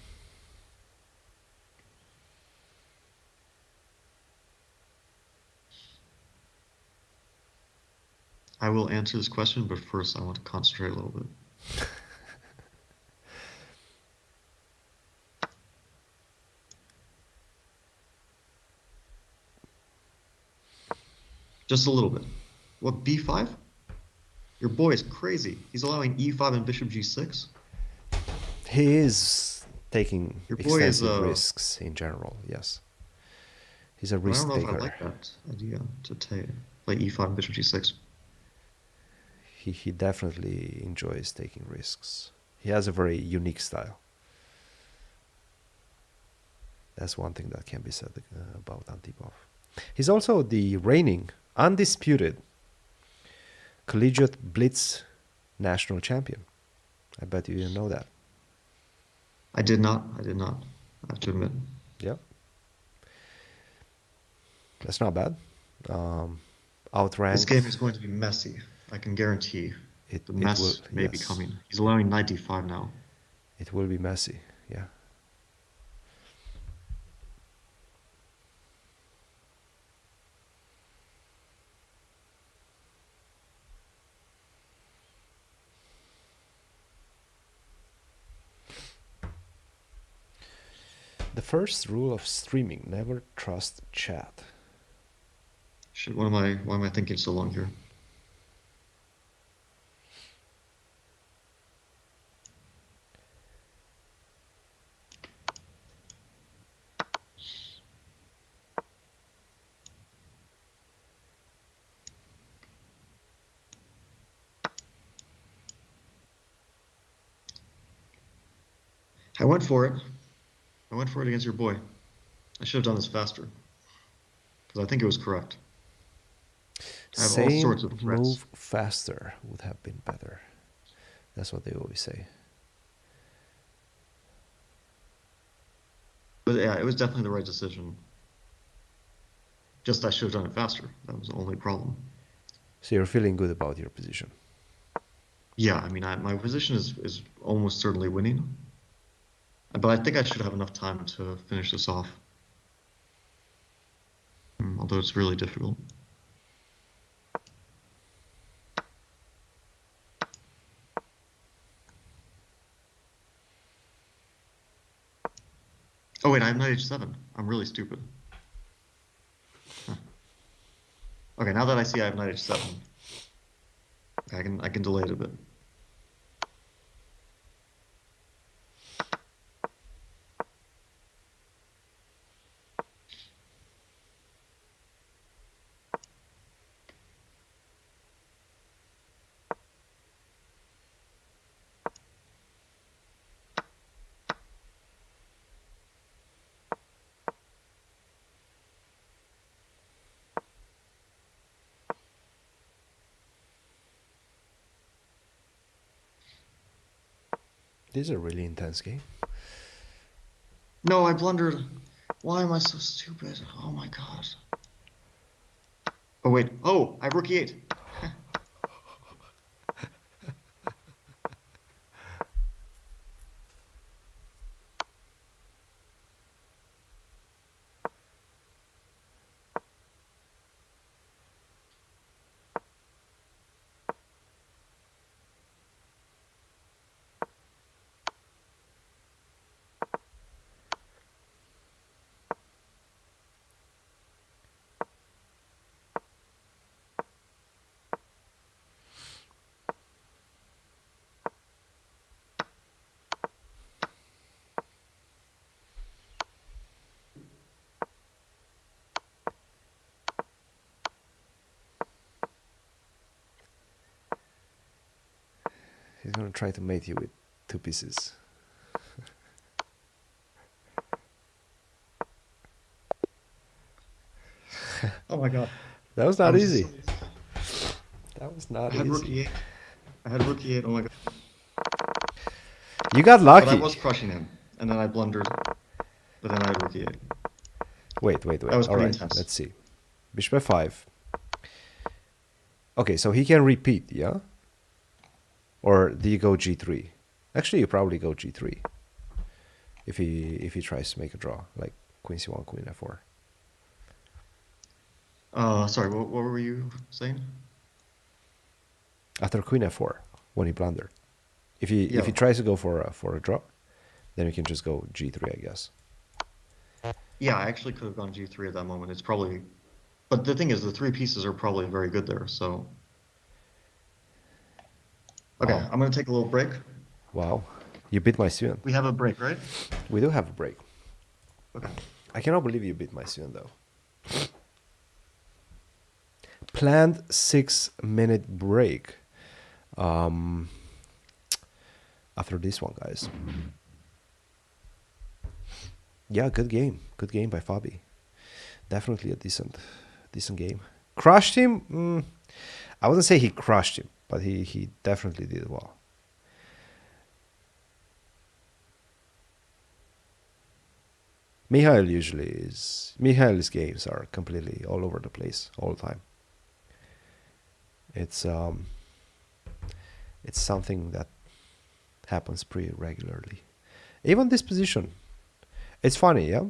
I will answer this question, but first I want to concentrate a little bit. Just a little bit. What, b5? Your boy is crazy. He's allowing e5 and bishop g6. He is taking Your boy is extensive risks in general, yes. He's a but I risk don't know if I taker. like that idea to play e5 and bishop g6. He definitely enjoys taking risks. He has a very unique style. That's one thing that can be said about Antipov. He's also the reigning, undisputed collegiate blitz national champion. I bet you didn't know that. I did not. I have to admit. Yeah. That's not bad. Outranked. This game is going to be messy. I can guarantee. It The mess will, may be yes. coming. He's allowing knight d5 now. It will be messy, yeah. The first rule of streaming: never trust chat. Shit, why am I thinking so long here? I went for it. I went for it against your boy. I should have done this faster because I think it was correct. I have all Same sorts of regrets. move faster would have been better. That's what they always say. But yeah, it was definitely the right decision. Just I should have done it faster. That was the only problem. So you're feeling good about your position. Yeah, I mean, my position is almost certainly winning, but I think I should have enough time to finish this off. Although it's really difficult. Oh wait, I have knight h7. I'm really stupid. Huh. Okay, now that I see I have knight h7, I can delay it a bit. This is a really intense game. No, I blundered. Why am I so stupid? Oh my god. Oh wait. Oh, I have rook e8. He's gonna try to mate you with two pieces. Oh my god. That was not easy. That was not I had rook easy. e8. I had rook e8. Oh my god. You got But I lucky. was crushing him, and then I blundered. But then I had rook e8. Wait. That was All pretty right, intense. let's see. Bishop f5. Okay, so he can repeat, yeah? Or do you go g3? Actually, you probably go g3 if he tries to make a draw, like queen c1, queen f4. Sorry, what were you saying? After queen f4, when he blundered. If he Yeah. tries to go for a draw, then we can just go g3, I guess. Yeah, I actually could have gone g3 at that moment. It's probably, but the thing is, the three pieces are probably very good there. So, okay, Wow. I'm gonna take a little break. Wow, you beat my student. We have a break, right? We do have a break. Okay. I cannot believe you beat my student though. Planned 6-minute break. After this one, guys. Yeah, good game. Good game by Fabi. Definitely a decent game. Crushed him? I wouldn't say he crushed him, but he definitely did well. Mihail's games are completely all over the place all the time. It's something that happens pretty regularly. Even this position. It's funny, yeah?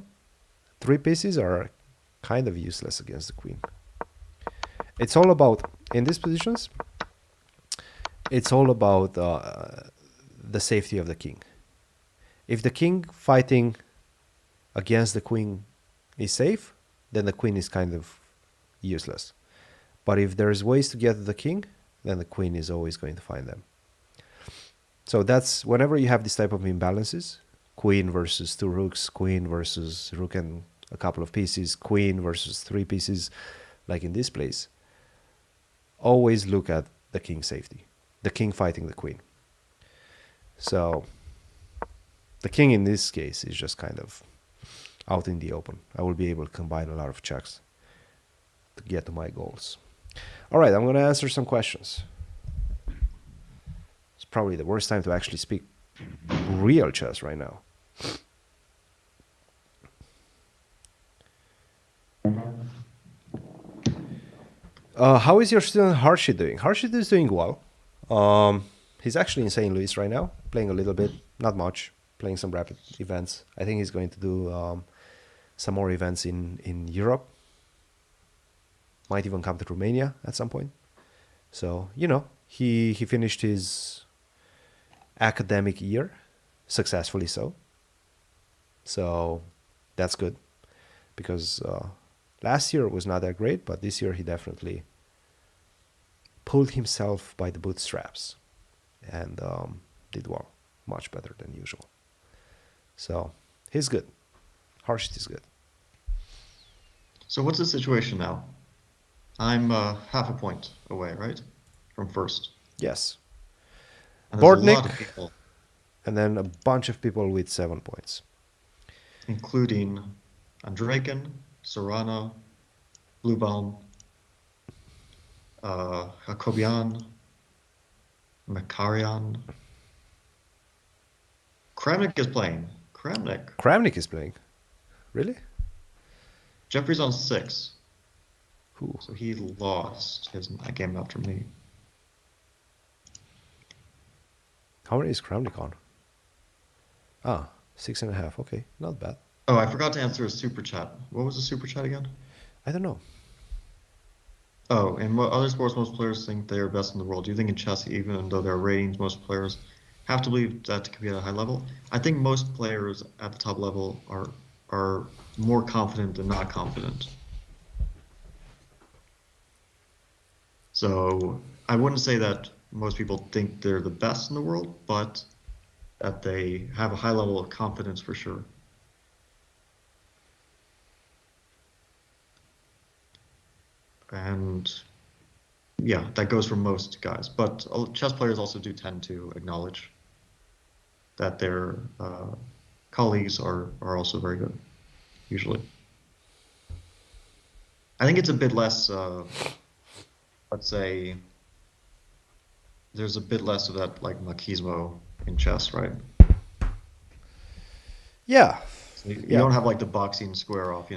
Three pieces are kind of useless against the queen. It's all about, in these positions, it's all about the safety of the king. If the king fighting against the queen is safe, then the queen is kind of useless. But if there's ways to get to the king, then the queen is always going to find them. So that's whenever you have this type of imbalances, queen versus two rooks, queen versus rook and a couple of pieces, queen versus three pieces, like in this place, always look at the king's safety, the king fighting the queen. So The king in this case is just kind of out in the open. I will be able to combine a lot of checks to get to my goals. All right, I'm going to answer some questions. It's probably the worst time to actually speak real chess right now. How is your student Harshit doing? Harshit is doing well. He's actually in St. Louis right now, playing a little bit, not much, playing some rapid events. I think he's going to do some more events in Europe. Might even come to Romania at some point. So, he finished his academic year successfully so. So that's good because last year was not that great, but this year he definitely pulled himself by the bootstraps and did well, much better than usual. So he's good. Harshit is good. So what's the situation now? I'm half a point away, right? From first. Yes. And there's a Bortnik, lot of people, and then a bunch of people with 7 points. including Andraken, Serrano, Bluebaum, Hakobian, Makarian. Kramnik is playing. Kramnik is playing. Really? Jeffrey's on 6, Who? so he lost his game after me. How many is Kramnik on? 6.5. Okay, not bad. Oh, I forgot to answer a super chat. What was the super chat again? I don't know. Oh, in other sports, most players think they are best in the world. Do you think in chess, even though there are ratings, most players have to believe that to compete at a high level? I think most players at the top level are more confident than not confident. So I wouldn't say that most people think they're the best in the world, but that they have a high level of confidence for sure. And yeah, that goes for most guys. But chess players also do tend to acknowledge that their colleagues are also very good, usually. I think it's a bit less, let's say, there's a bit less of that like machismo in chess, right? Yeah. So you don't have like the boxing square off,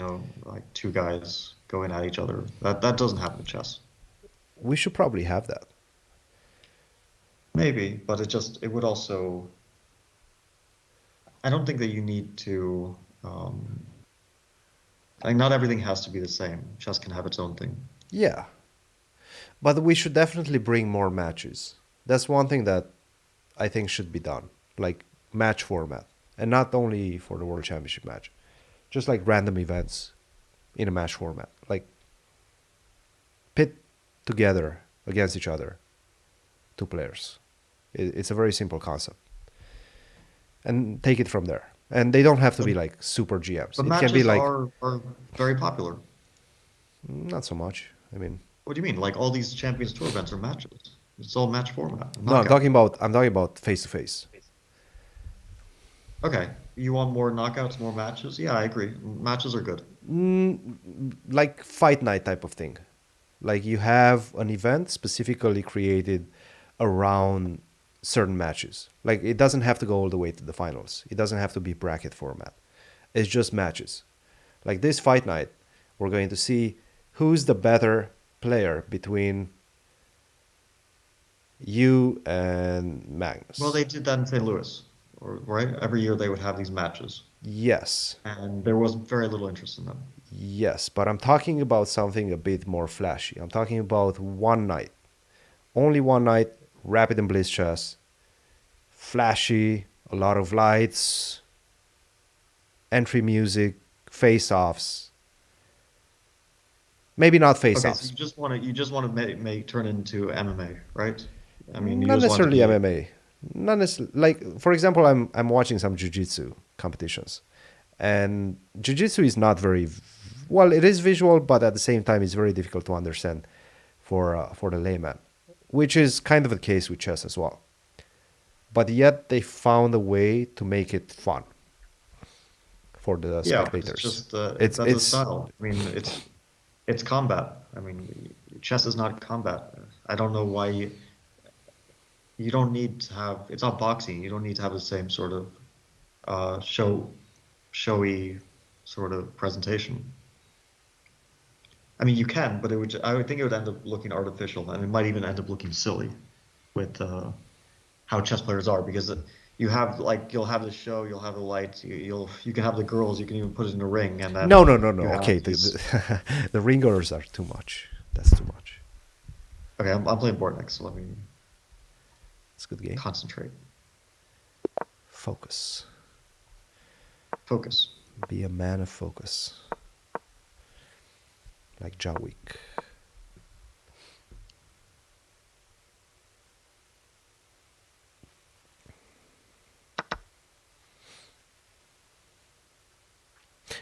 like two guys going at each other. That doesn't happen in chess. We should probably have that. Maybe, but it would also, I don't think that you need to, like not everything has to be the same. Chess can have its own thing. Yeah. But we should definitely bring more matches. That's one thing that I think should be done. Like match format. And not only for the World Championship match. Just like random events in a match format. Like pit together against each other 2 players. It's a very simple concept. And take it from there. And they don't have to be like super GMs. But It can be matches like are very popular. not so much. I mean, What do you mean? Like all these Champions Tour events are matches. It's all match format. no, I'm talking about face to face. Okay, you want more knockouts, more matches? Yeah, I agree. Matches are good. Like fight night type of thing. Like you have an event specifically created around certain matches. Like it doesn't have to go all the way to the finals. It doesn't have to be bracket format. It's just matches. Like this fight night, we're going to see who's the better player between you and Magnus. Well, they did that in St. Louis, right? Every year they would have these matches, Yes. and there was very little interest in them. Yes, but I'm talking about something a bit more flashy. I'm talking about one night. Only one night, rapid and bliss chess. Flashy, a lot of lights, entry music, face-offs. Maybe not Okay, face-offs. so you just want to make turn into MMA, right? I mean, you Not just want to necessarily be, MMA. Not necessarily, like for example, I'm watching some jiu-jitsu competitions. And jiu-jitsu is not very well, it is visual, but at the same time it's very difficult to understand for the layman, which is kind of the case with chess as well. but yet they found a way to make it fun for the Yeah, but it's spectators. just that's a It's style. I mean, it's combat. I mean, chess is not combat. I don't know why you don't need to have. It's not boxing. You don't need to have the same sort of showy sort of presentation. I mean, you can, but I would think it would end up looking artificial, and it might even end up looking silly with how chess players are, because you have like you'll have the show, you'll have the lights, you can have the girls, you can even put it in a ring, and then no, no, no, you no. have Okay, these. the ring orders are too much. That's too much. Okay, I'm playing board next, so let me It's a good game. concentrate, Focus. focus. Be a man of focus, like Jawik.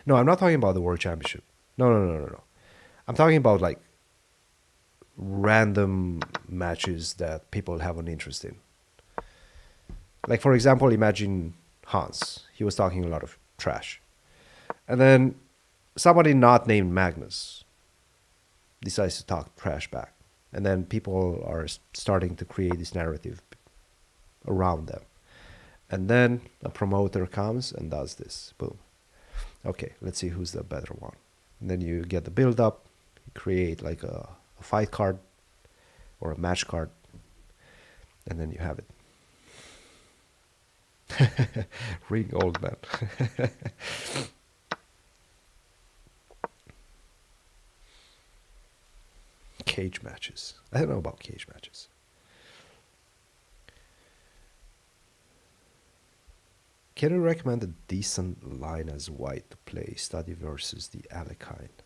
No, I'm not talking about the World Championship. No, no, no, no, no. I'm talking about like random matches that people have an interest in. Like, for example, imagine Hans. He was talking a lot of trash. And then somebody not named Magnus decides to talk trash back. And then people are starting to create this narrative around them. And then a promoter comes and does this. Boom. Okay, let's see who's the better one. And then you get the build up, you create like a fight card or a match card, and then you have it. Ring old man. Cage matches. I don't know about cage matches. Can you recommend a decent line as white to play study versus the Alekhine?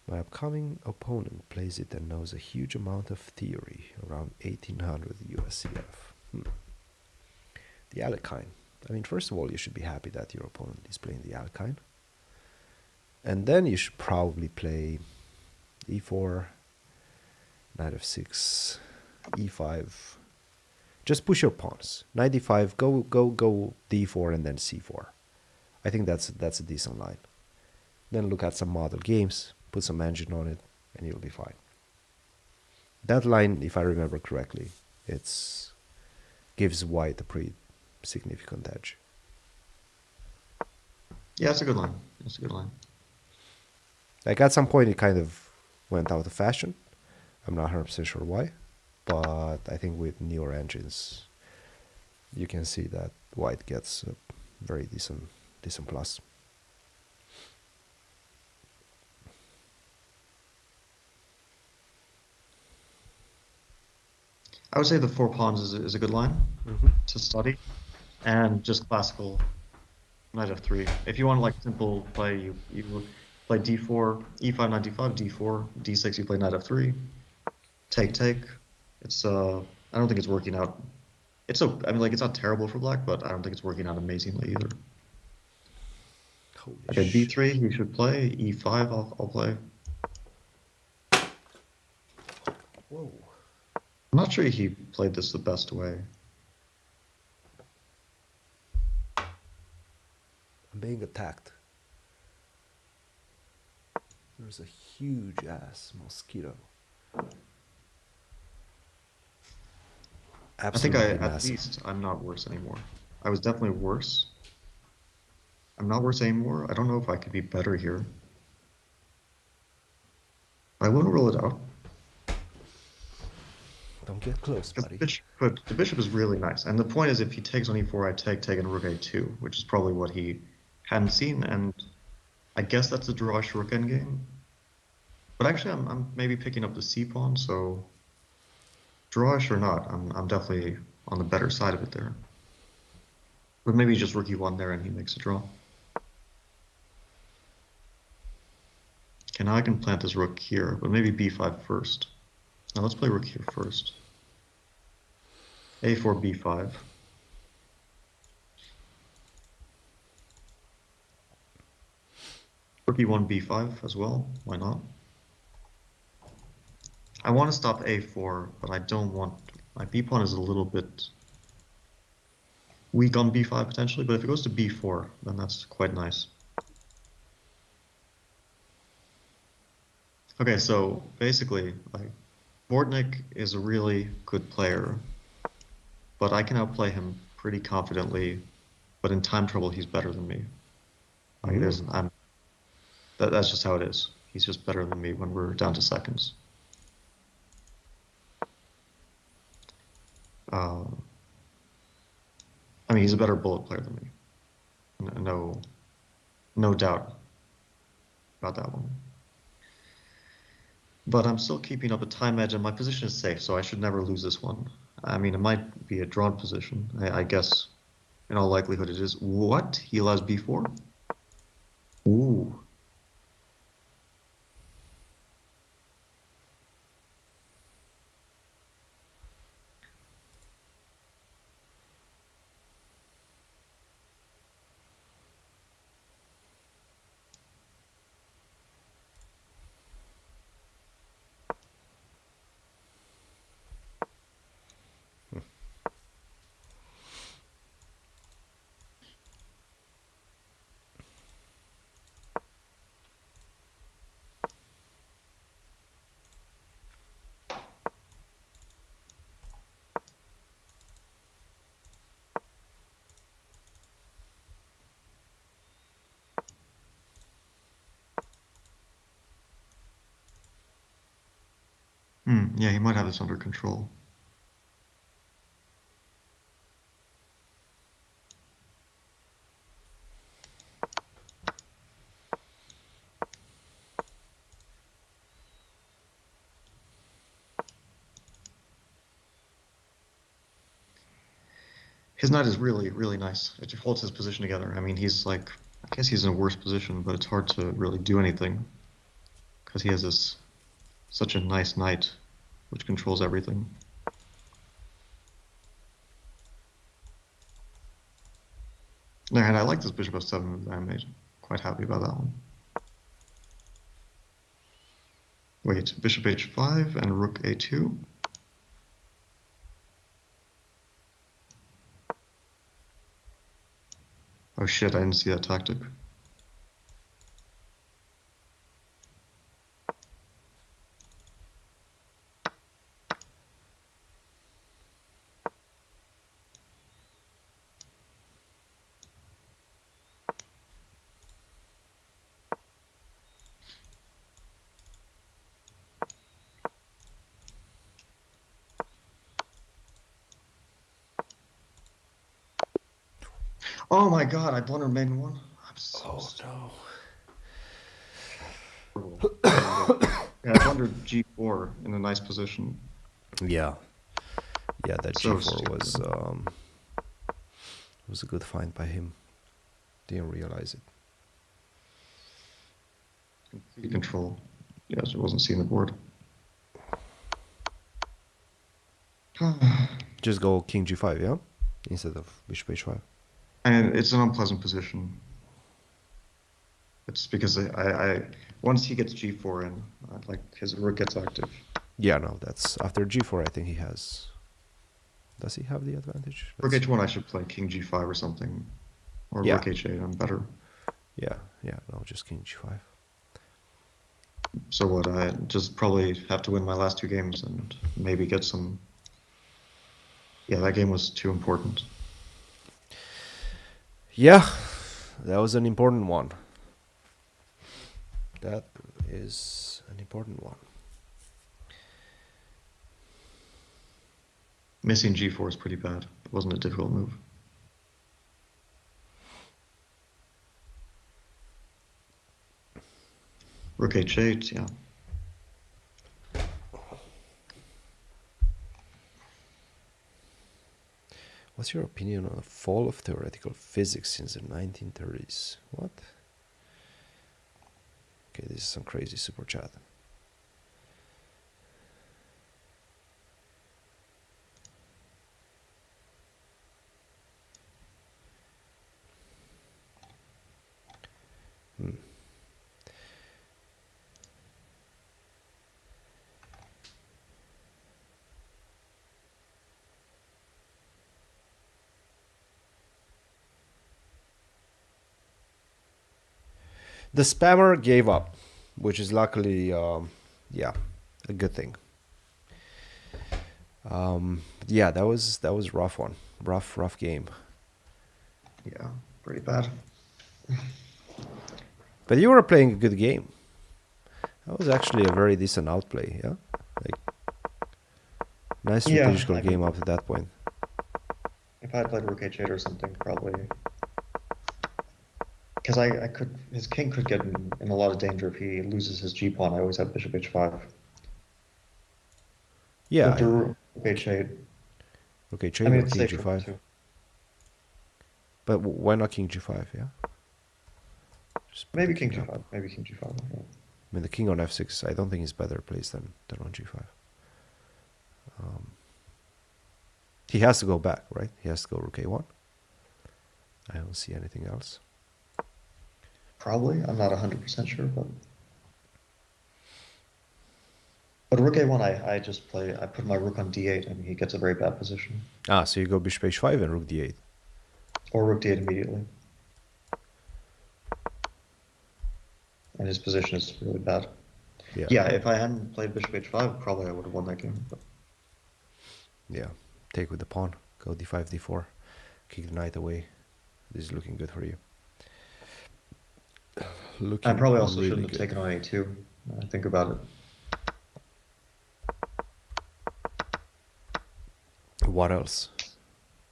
My upcoming opponent plays it and knows a huge amount of theory, around 1800 USCF. The Alekhine. I mean, first of all, you should be happy that your opponent is playing the Alekhine. And then you should probably play e4, knight f6, e5. Just push your pawns. Knight d5, go d4 and then c4. I think that's a decent line. Then look at some model games, put some engine on it, and you'll be fine. That line, if I remember correctly, gives white a pretty significant edge. Yeah, it's a good line. It's a good line. Like at some point, it kind of went out of fashion. I'm not 100% sure why, but I think with newer engines, you can see that white gets a very decent plus. I would say the four pawns is a good line to study, and just classical knight f3. If you want like simple play, you play d4, e5, knight d5, d4, d6. You play knight f3, take. It's I don't think it's working out. I mean, like it's not terrible for black, but I don't think it's working out amazingly either. Holy Okay, shit. b3 you should play. e5 I'll play. Whoa. I'm not sure he played this the best way. I'm being attacked. There's a huge ass mosquito. I think Absolutely at massive. least I'm not worse anymore. I was definitely worse. I'm not worse anymore. I don't know if I could be better here. I wouldn't rule it out. Don't get close, buddy. The bishop is really nice. And the point is, if he takes on e4, I take and rook a2, which is probably what he hadn't seen. And I guess that's a drawish rook endgame. But actually, I'm maybe picking up the c pawn, so drawish or not, I'm definitely on the better side of it there. But maybe just rook e1 there and he makes a draw. Okay, now I can plant this rook here, but maybe b5 first. Now let's play rook here first. a4, b5. Rook e1, b5 as well. Why not? I want to stop a4, but I don't want... My b pawn is a little bit weak on b5 potentially, but if it goes to b4, then that's quite nice. Okay, so basically, like, Bortnik is a really good player, but I can outplay him pretty confidently. But in time trouble, he's better than me. Like, that's just how it is. He's just better than me when we're down to seconds. I mean, he's a better bullet player than me. No doubt about that one. But I'm still keeping up a time edge, and my position is safe, so I should never lose this one. I mean, it might be a drawn position. I guess in all likelihood it is. What? He allows b4? Ooh. Yeah, he might have this under control. His knight is really, really nice. It holds his position together. I mean, he's like, I guess he's in a worse position, but it's hard to really do anything because he has such a nice knight, which controls everything. And I like this bishop f7 move that I made. Quite happy about that one. Wait, bishop h5 and rook a2. Oh shit, I didn't see that tactic. Oh my god, I blundered maiden one. I'm so no. Yeah, I blundered g4 in a nice position. Yeah. Yeah, that So g4 was a good find by him. Didn't realize it. Complete control. Yes, it wasn't seeing the board. Just go king g5, yeah? Instead of bishop h5. And it's an unpleasant position. It's because I once he gets g4 in, like his rook gets active. Yeah, no, that's after g4. I think he has. Does he have the advantage? Rook h1, I should play king g5 or something, or Yeah. rook h8. I'm better. Yeah, no, just king g5. So what? I just probably have to win my last two games and maybe get some. Yeah, that game was too important. Yeah, that was an important one. That is an important one. Missing g4 is pretty bad. It wasn't a difficult move. Rook h8, yeah. What's your opinion on the fall of theoretical physics since the 1930s? What? Okay, this is some crazy super chat. The spammer gave up, which is luckily, yeah, a good thing. Yeah, that was rough one, rough game. Yeah, pretty bad. But you were playing a good game. That was actually a very decent outplay. Yeah, like nice Yeah, strategical I game mean, up to that point. if I had played Rook H8 or something, probably. Because I could, his king could get in a lot of danger if he loses his G pawn. I always have Bishop H5. Yeah, After Rook H8, okay, I trade mean, or it's king safer g5. too. But why not king g5? Yeah, just put the Maybe King king up. G5. Maybe King G5. Yeah. I mean, the king on f6, I don't think is better placed than on g5. He has to go back, right? He has to go rook a1. I don't see anything else. Probably. I'm not 100% sure, but Rook A1, I just play. I put my Rook on D8, and he gets a very bad position. Ah, so you go bishop h5 and rook d8. Or Rook D8 immediately, and his position is really bad. Yeah, Yeah, if I hadn't played Bishop H5, probably I would have won that game. But yeah. Take with the pawn. Go d5, d4. Kick the knight away. This is looking good for you. I Looking probably also really shouldn't have good. taken on A2. I think about it. What else?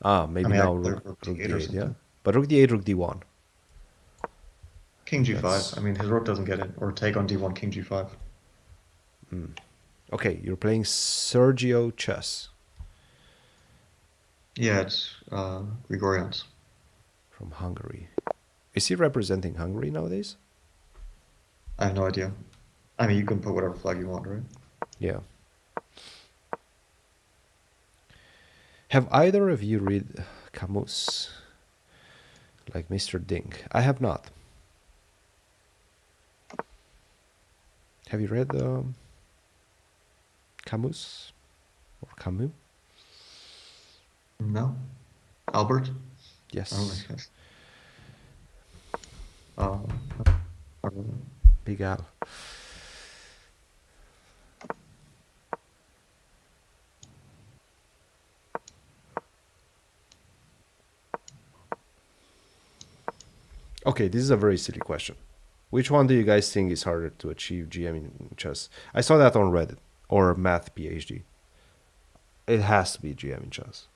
Ah, maybe I mean, I now played rook, Rook rook D8 or d8, yeah? something. But rook d8, rook d1. King G5. That's... I mean, his Rook doesn't get it. Or take on D1, King G5. Okay, you're playing Sergio chess Yeah, it's Grigorians. from Hungary. Is he representing Hungary nowadays? I have no idea. I mean, you can put whatever flag you want, right? Yeah. Have either of you read Camus? Like Mr. Dink? I have not. Have you read Camus? Or Camus? No. Albert? I Yes. don't know. I don't know. Big Al. Okay, this is a very silly question. Which one do you guys think is harder to achieve GM in chess? I saw that on Reddit or Math PhD. It has to be GM in chess.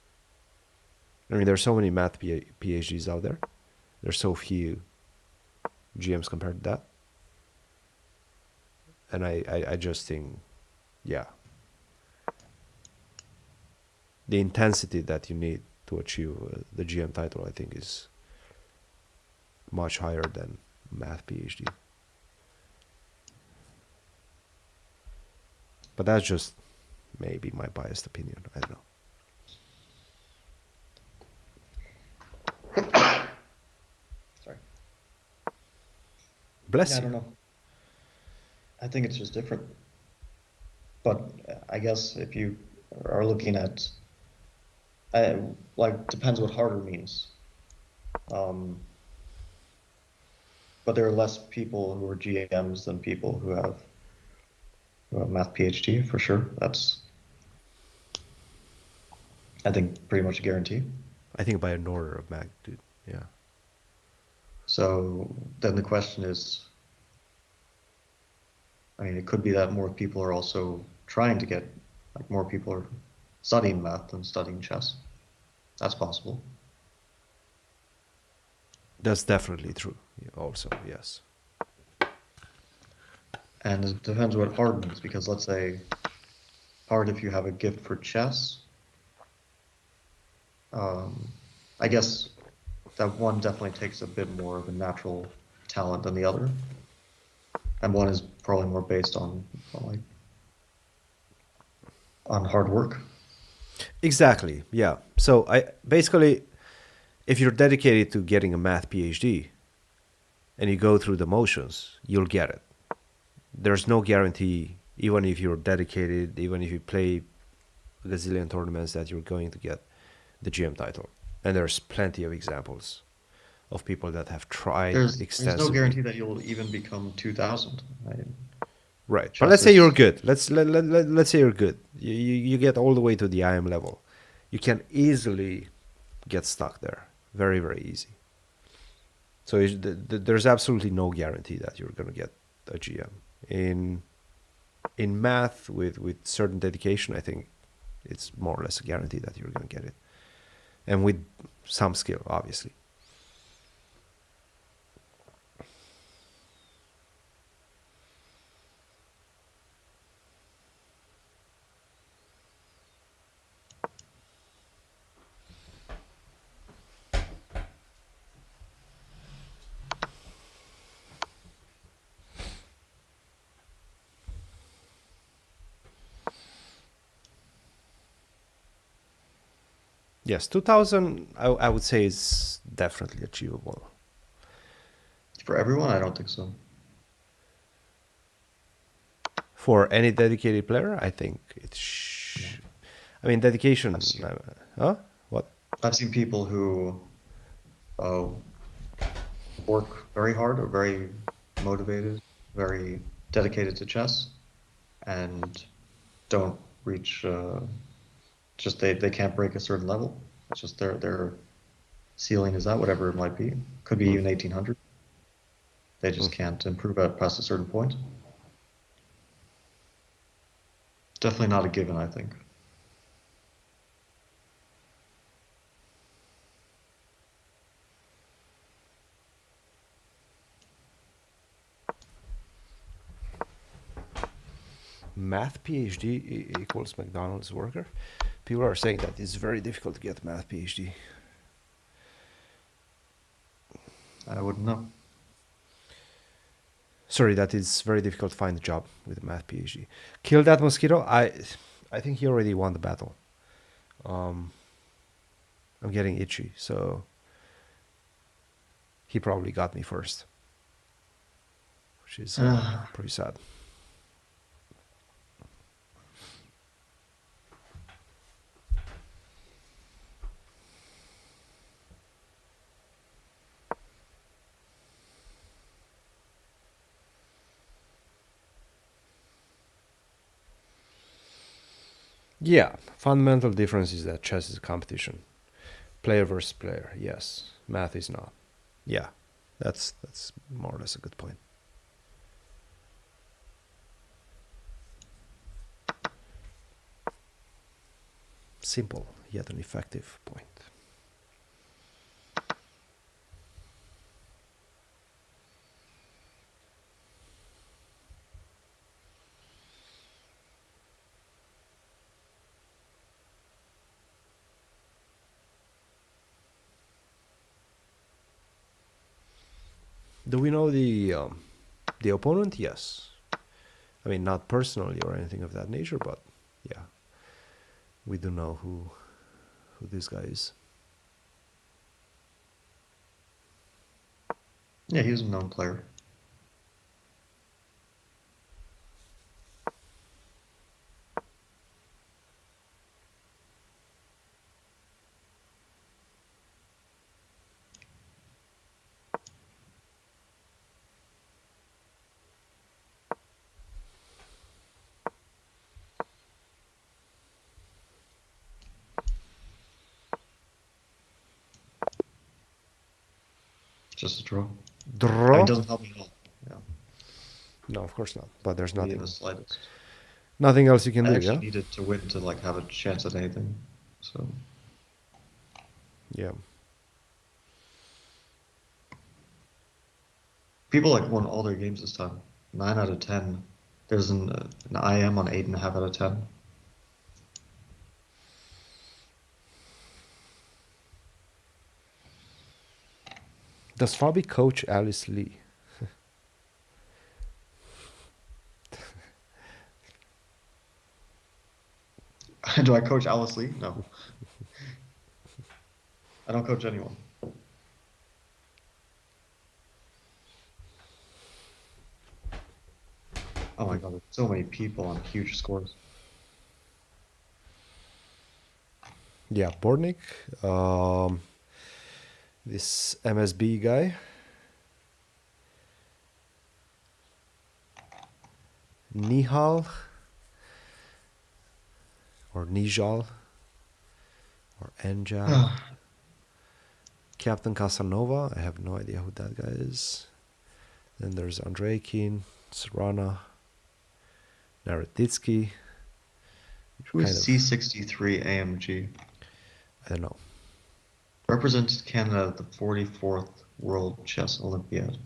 I mean, there's so many Math PhDs out there. There's so few GMs compared to that. And I just think, yeah, the intensity that you need to achieve the GM title, I think, is much higher than Math PhD. But that's just maybe my biased opinion. I don't know. Sorry. Bless Yeah, I you. don't know. I think it's just different. But I guess if you are looking at, like, depends what harder means. But there are less people who are GMs than people who have Math PhD, for sure. That's, I think, pretty much a guarantee. I think by an order of magnitude. Yeah. So then the question is, I mean, it could be that more people are also trying to get, like, more people are studying math than studying chess. That's possible. That's definitely true. Also, yes. And it depends what hard means, because let's say hard if you have a gift for chess. I guess that one definitely takes a bit more of a natural talent than the other. And one is probably more based on hard work. Exactly. Yeah. So I basically, if you're dedicated to getting a Math PhD and you go through the motions, you'll get it. There's no guarantee, even if you're dedicated, even if you play a gazillion tournaments, that you're going to get the GM title. And there's plenty of examples of people that have tried There's no extensively. guarantee that you'll even become 2,000. Right. But let's Chess say you're is good. Let's say you're good. You get all the way to the IM level. You can easily get stuck there. Very, very easy. So there's absolutely no guarantee that you're going to get a GM. In math, with certain dedication, I think it's more or less a guarantee that you're going to get it. And with some skill, obviously. Yes, 2000, I would say, is definitely achievable. for everyone. I don't think so. For any dedicated player, I think I mean, dedication. I've seen, Huh? What? I've seen people who uh, work very hard, or very motivated, very dedicated to chess, and don't reach. Just they can't break a certain level. It's just their ceiling is that, whatever it might be. Could be Hmm. even 1800. They just can't improve at past a certain point. Definitely not a given, I think. Math PhD equals McDonald's worker. People are saying that it's very difficult to get a math PhD. I wouldn't know. Sorry, that it's very difficult to find a job with a math PhD. Kill that mosquito. I think he already won the battle. Um, I'm getting itchy, so he probably got me first, which is pretty sad. Yeah, fundamental difference is that chess is a competition, player versus player. Yes, math is not. Yeah, that's more or less a good point. Simple yet an effective point. Do we know the opponent? Yes. I mean, not personally or anything of that nature, but yeah, we do know who this guy is. Yeah, he's a known player. Just a draw. I mean, Draw? it doesn't help me at all. Yeah, No, of course not. But there's me in nothing the slightest. nothing else you can I do. actually Yeah. needed to win to like have a chance at anything. So Yeah. people like won all their games this time. 9 out of 10. There's an IM on 8.5 out of 10. Does Fabi coach Alice Lee? Do I coach Alice Lee? No. I don't coach anyone. Oh my god, there's so many people on huge scores. Yeah, Bornik. This MSB guy. Nihal or Nijal or Anjal. Captain Casanova. I have no idea who that guy is. Then there's Andreikin, Serrana, Naroditsky. Who is C63 AMG? I don't know. Represented Canada at the 44th World Chess Olympiad.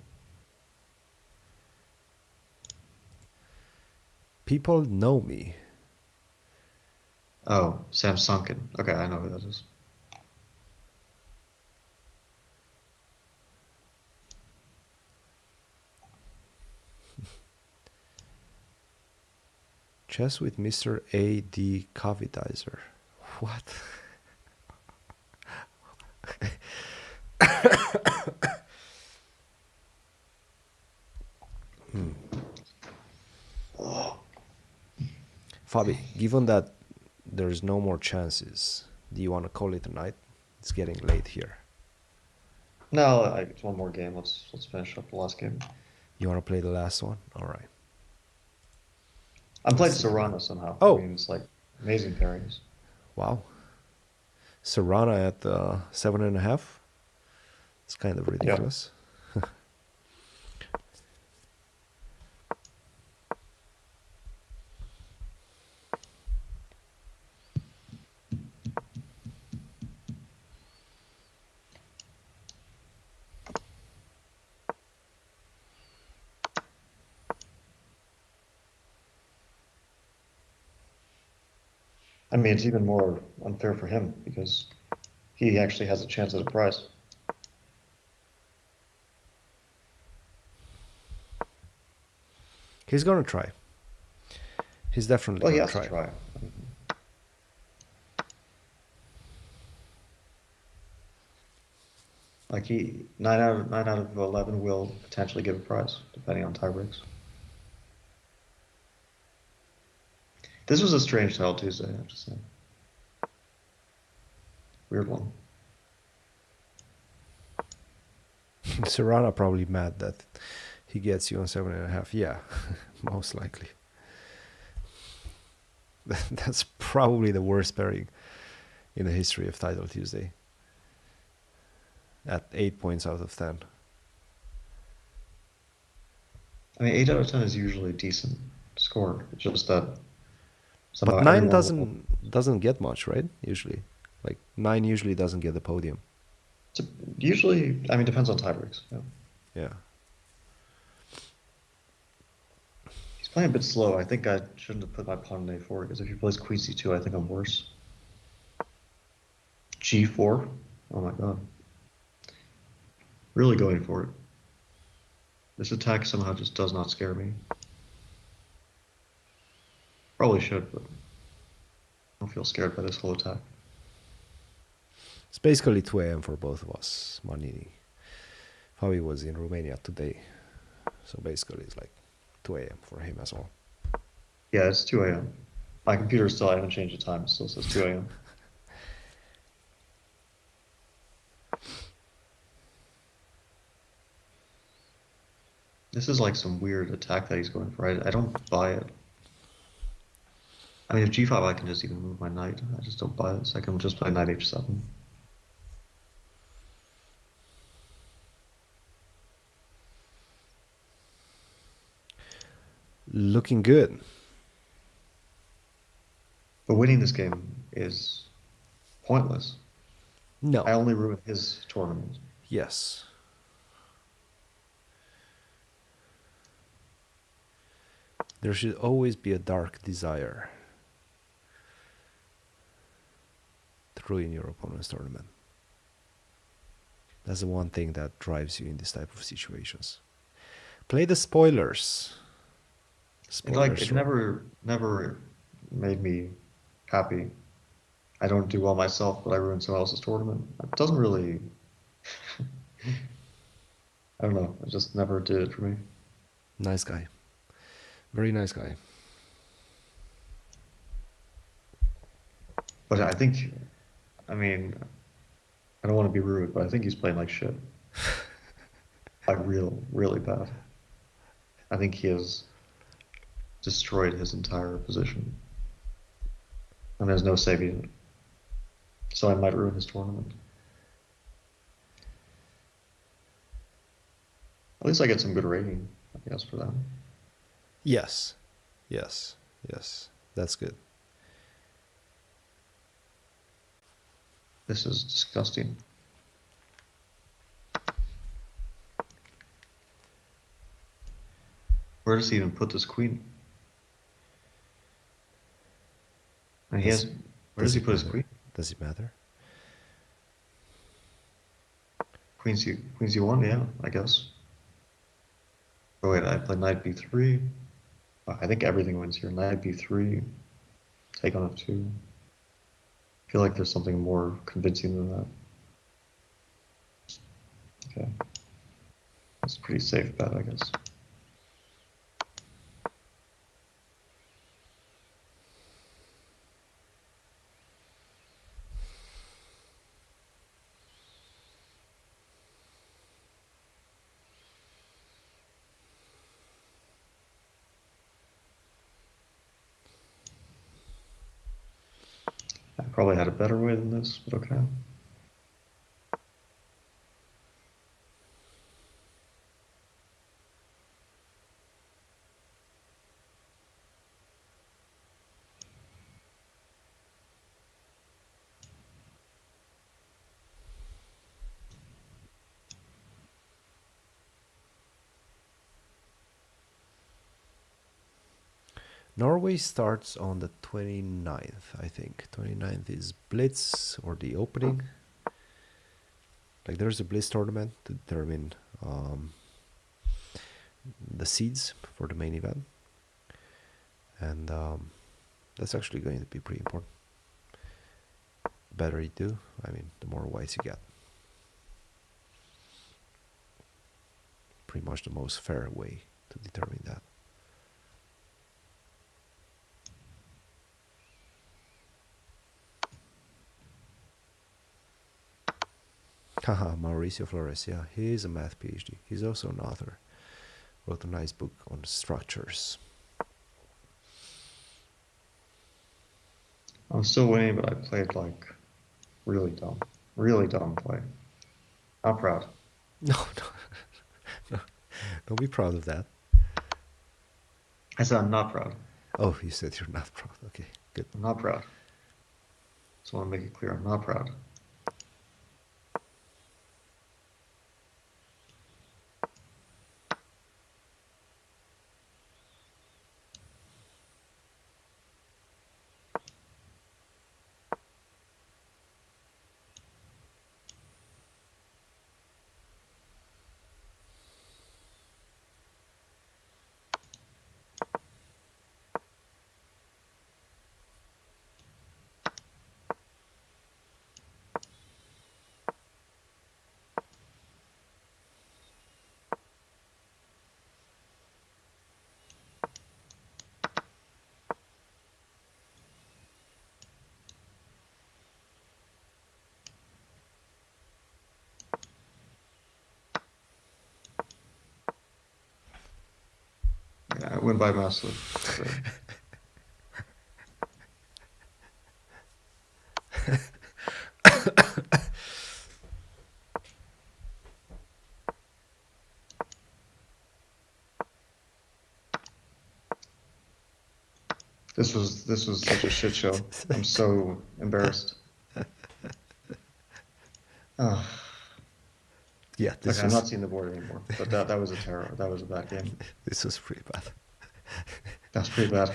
People know me. Oh, Sam Sunken. Okay, I know who that is. Chess with Mr. A.D. Cavitizer. What? Fabi, given that there's no more chances, do you want to call it a night? It's getting late here. No, it's one more game. Let's finish up the last game. You want to play the last one? All right. I'm playing Serrana somehow. Oh. I mean, it's like amazing pairings. Wow. Serrana at 7.5. It's kind of ridiculous. Yeah. I mean, it's even more unfair for him because he actually has a chance at a prize. He's going to try. He's definitely going to try. To try. Like he 9 out of 11 will potentially give a prize depending on tie breaks. This was a strange Title Tuesday, I have to say. Weird one. Serrana probably mad that he gets you on 7.5. Yeah, most likely. That's probably the worst pairing in the history of Title Tuesday. At 8 points out of 10. I mean, 8 out of 10 is usually a decent score. It's just that. But 9 doesn't get much, right? Usually, like 9 usually doesn't get the podium. Usually, I mean, depends on tiebreaks. Yeah. He's playing a bit slow. I think I shouldn't have put my pawn in A4 because if he plays Queen C2, I think I'm worse. G4. Oh my god. Really going for it. This attack somehow just does not scare me. Probably should, but I don't feel scared by this whole attack. It's basically 2 a.m. for both of us. Manini. Fabi was in Romania today. So basically it's like 2 a.m. for him as well. Yeah, it's 2 a.m. My computer still, I haven't changed the time. It still says 2 a.m. This is like some weird attack that he's going for. I don't buy it. I mean, if G5, I can just even move my knight. I just don't buy this. I can just play knight H7. Looking good. But winning this game is pointless. No. I only ruin his tournament. Yes. There should always be a dark desire to ruin your opponent's tournament. That's the one thing that drives you in this type of situations. Play the spoilers. It never made me happy. I don't do well myself, but I ruin someone else's tournament. It doesn't really. I don't know. It just never did it for me. Nice guy. Very nice guy. But I think, I mean, I don't want to be rude, but I think he's playing like shit. Like really bad. I think he has destroyed his entire position, and there's no saving it. So I might ruin his tournament. At least I get some good rating, I guess, for that. Yes, yes, yes. That's good. This is disgusting. Where does he even put this queen? And he Does, has. Where does he it put his matter? queen? Does it matter? Queen C1, yeah, I guess. Oh wait, I play knight B3. I think everything wins here. Knight B3, take on F2. I feel like there's something more convincing than that. Okay. That's a pretty safe bet, I guess. I probably had a better way than this, but okay. Norway starts on the 29th, I think. 29th is Blitz or the opening. Like there's a Blitz tournament to determine the seeds for the main event. And that's actually going to be pretty important. Better you do, I mean, the more whites you get. Pretty much the most fair way to determine that. Haha, Mauricio Flores, yeah, he is a math PhD. He's also an author. Wrote a nice book on structures. I'm still winning, but I played like really dumb play. Not proud. No, no, don't be proud of that. I said I'm not proud. Oh, you said you're not proud. Okay, good. I'm not proud. Just want to make it clear, I'm not proud. Yeah, I win by massive. So. This was such a shit show. I'm so embarrassed. Oh, Yeah, this okay, I'm was not seeing the board anymore. But that was a terror. That was a bad game. this was pretty bad. That's pretty bad.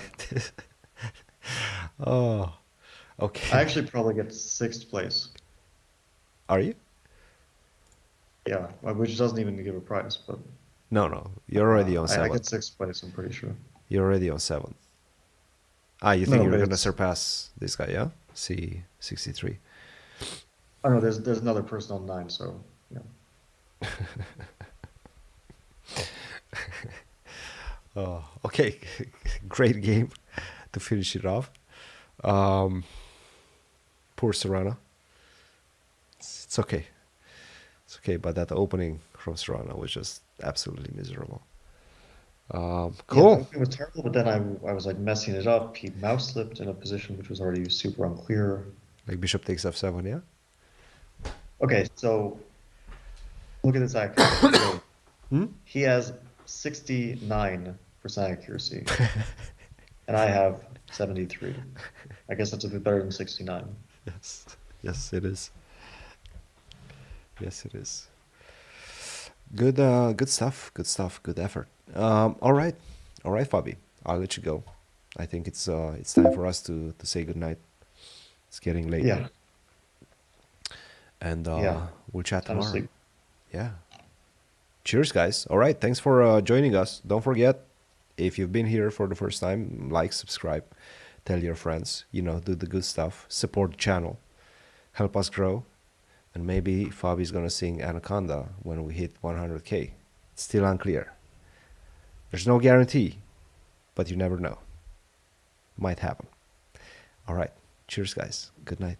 Oh, I okay. actually probably get sixth place. Are you? Yeah, which doesn't even give a prize, but No, you're already on I seven. get sixth place. I'm pretty sure. You're already on seven. Ah, you think No, you're but gonna it's. surpass this guy? Yeah, C63. Oh no, there's another person on 9, so yeah. Oh, okay, great game to finish it off. Poor Serrano. It's okay. It's okay. But that opening from Serrano was just absolutely miserable. Yeah, the Cool. opening was terrible, but then I was like messing it up. He mouse slipped in a position which was already super unclear. Like bishop takes f7, yeah? Okay, so look at this accuracy. Okay, Hmm? he has 69% accuracy, and I have 73. I guess that's a bit better than 69. Yes. Yes, it is. Yes, it is. Good, good stuff. Good stuff. Good effort. All right, Fabi. I'll let you go. I think it's time for us to say goodnight. It's getting late, Yeah, and yeah. we'll chat Time to tomorrow. sleep. Yeah. Cheers, guys. All right. Thanks for joining us. Don't forget, if you've been here for the first time, like, subscribe, tell your friends. You know, do the good stuff. Support the channel. Help us grow. And maybe Fabi's gonna sing Anaconda when we hit 100K. It's still unclear. There's no guarantee, but you never know. Might happen. All right. Cheers, guys. Good night.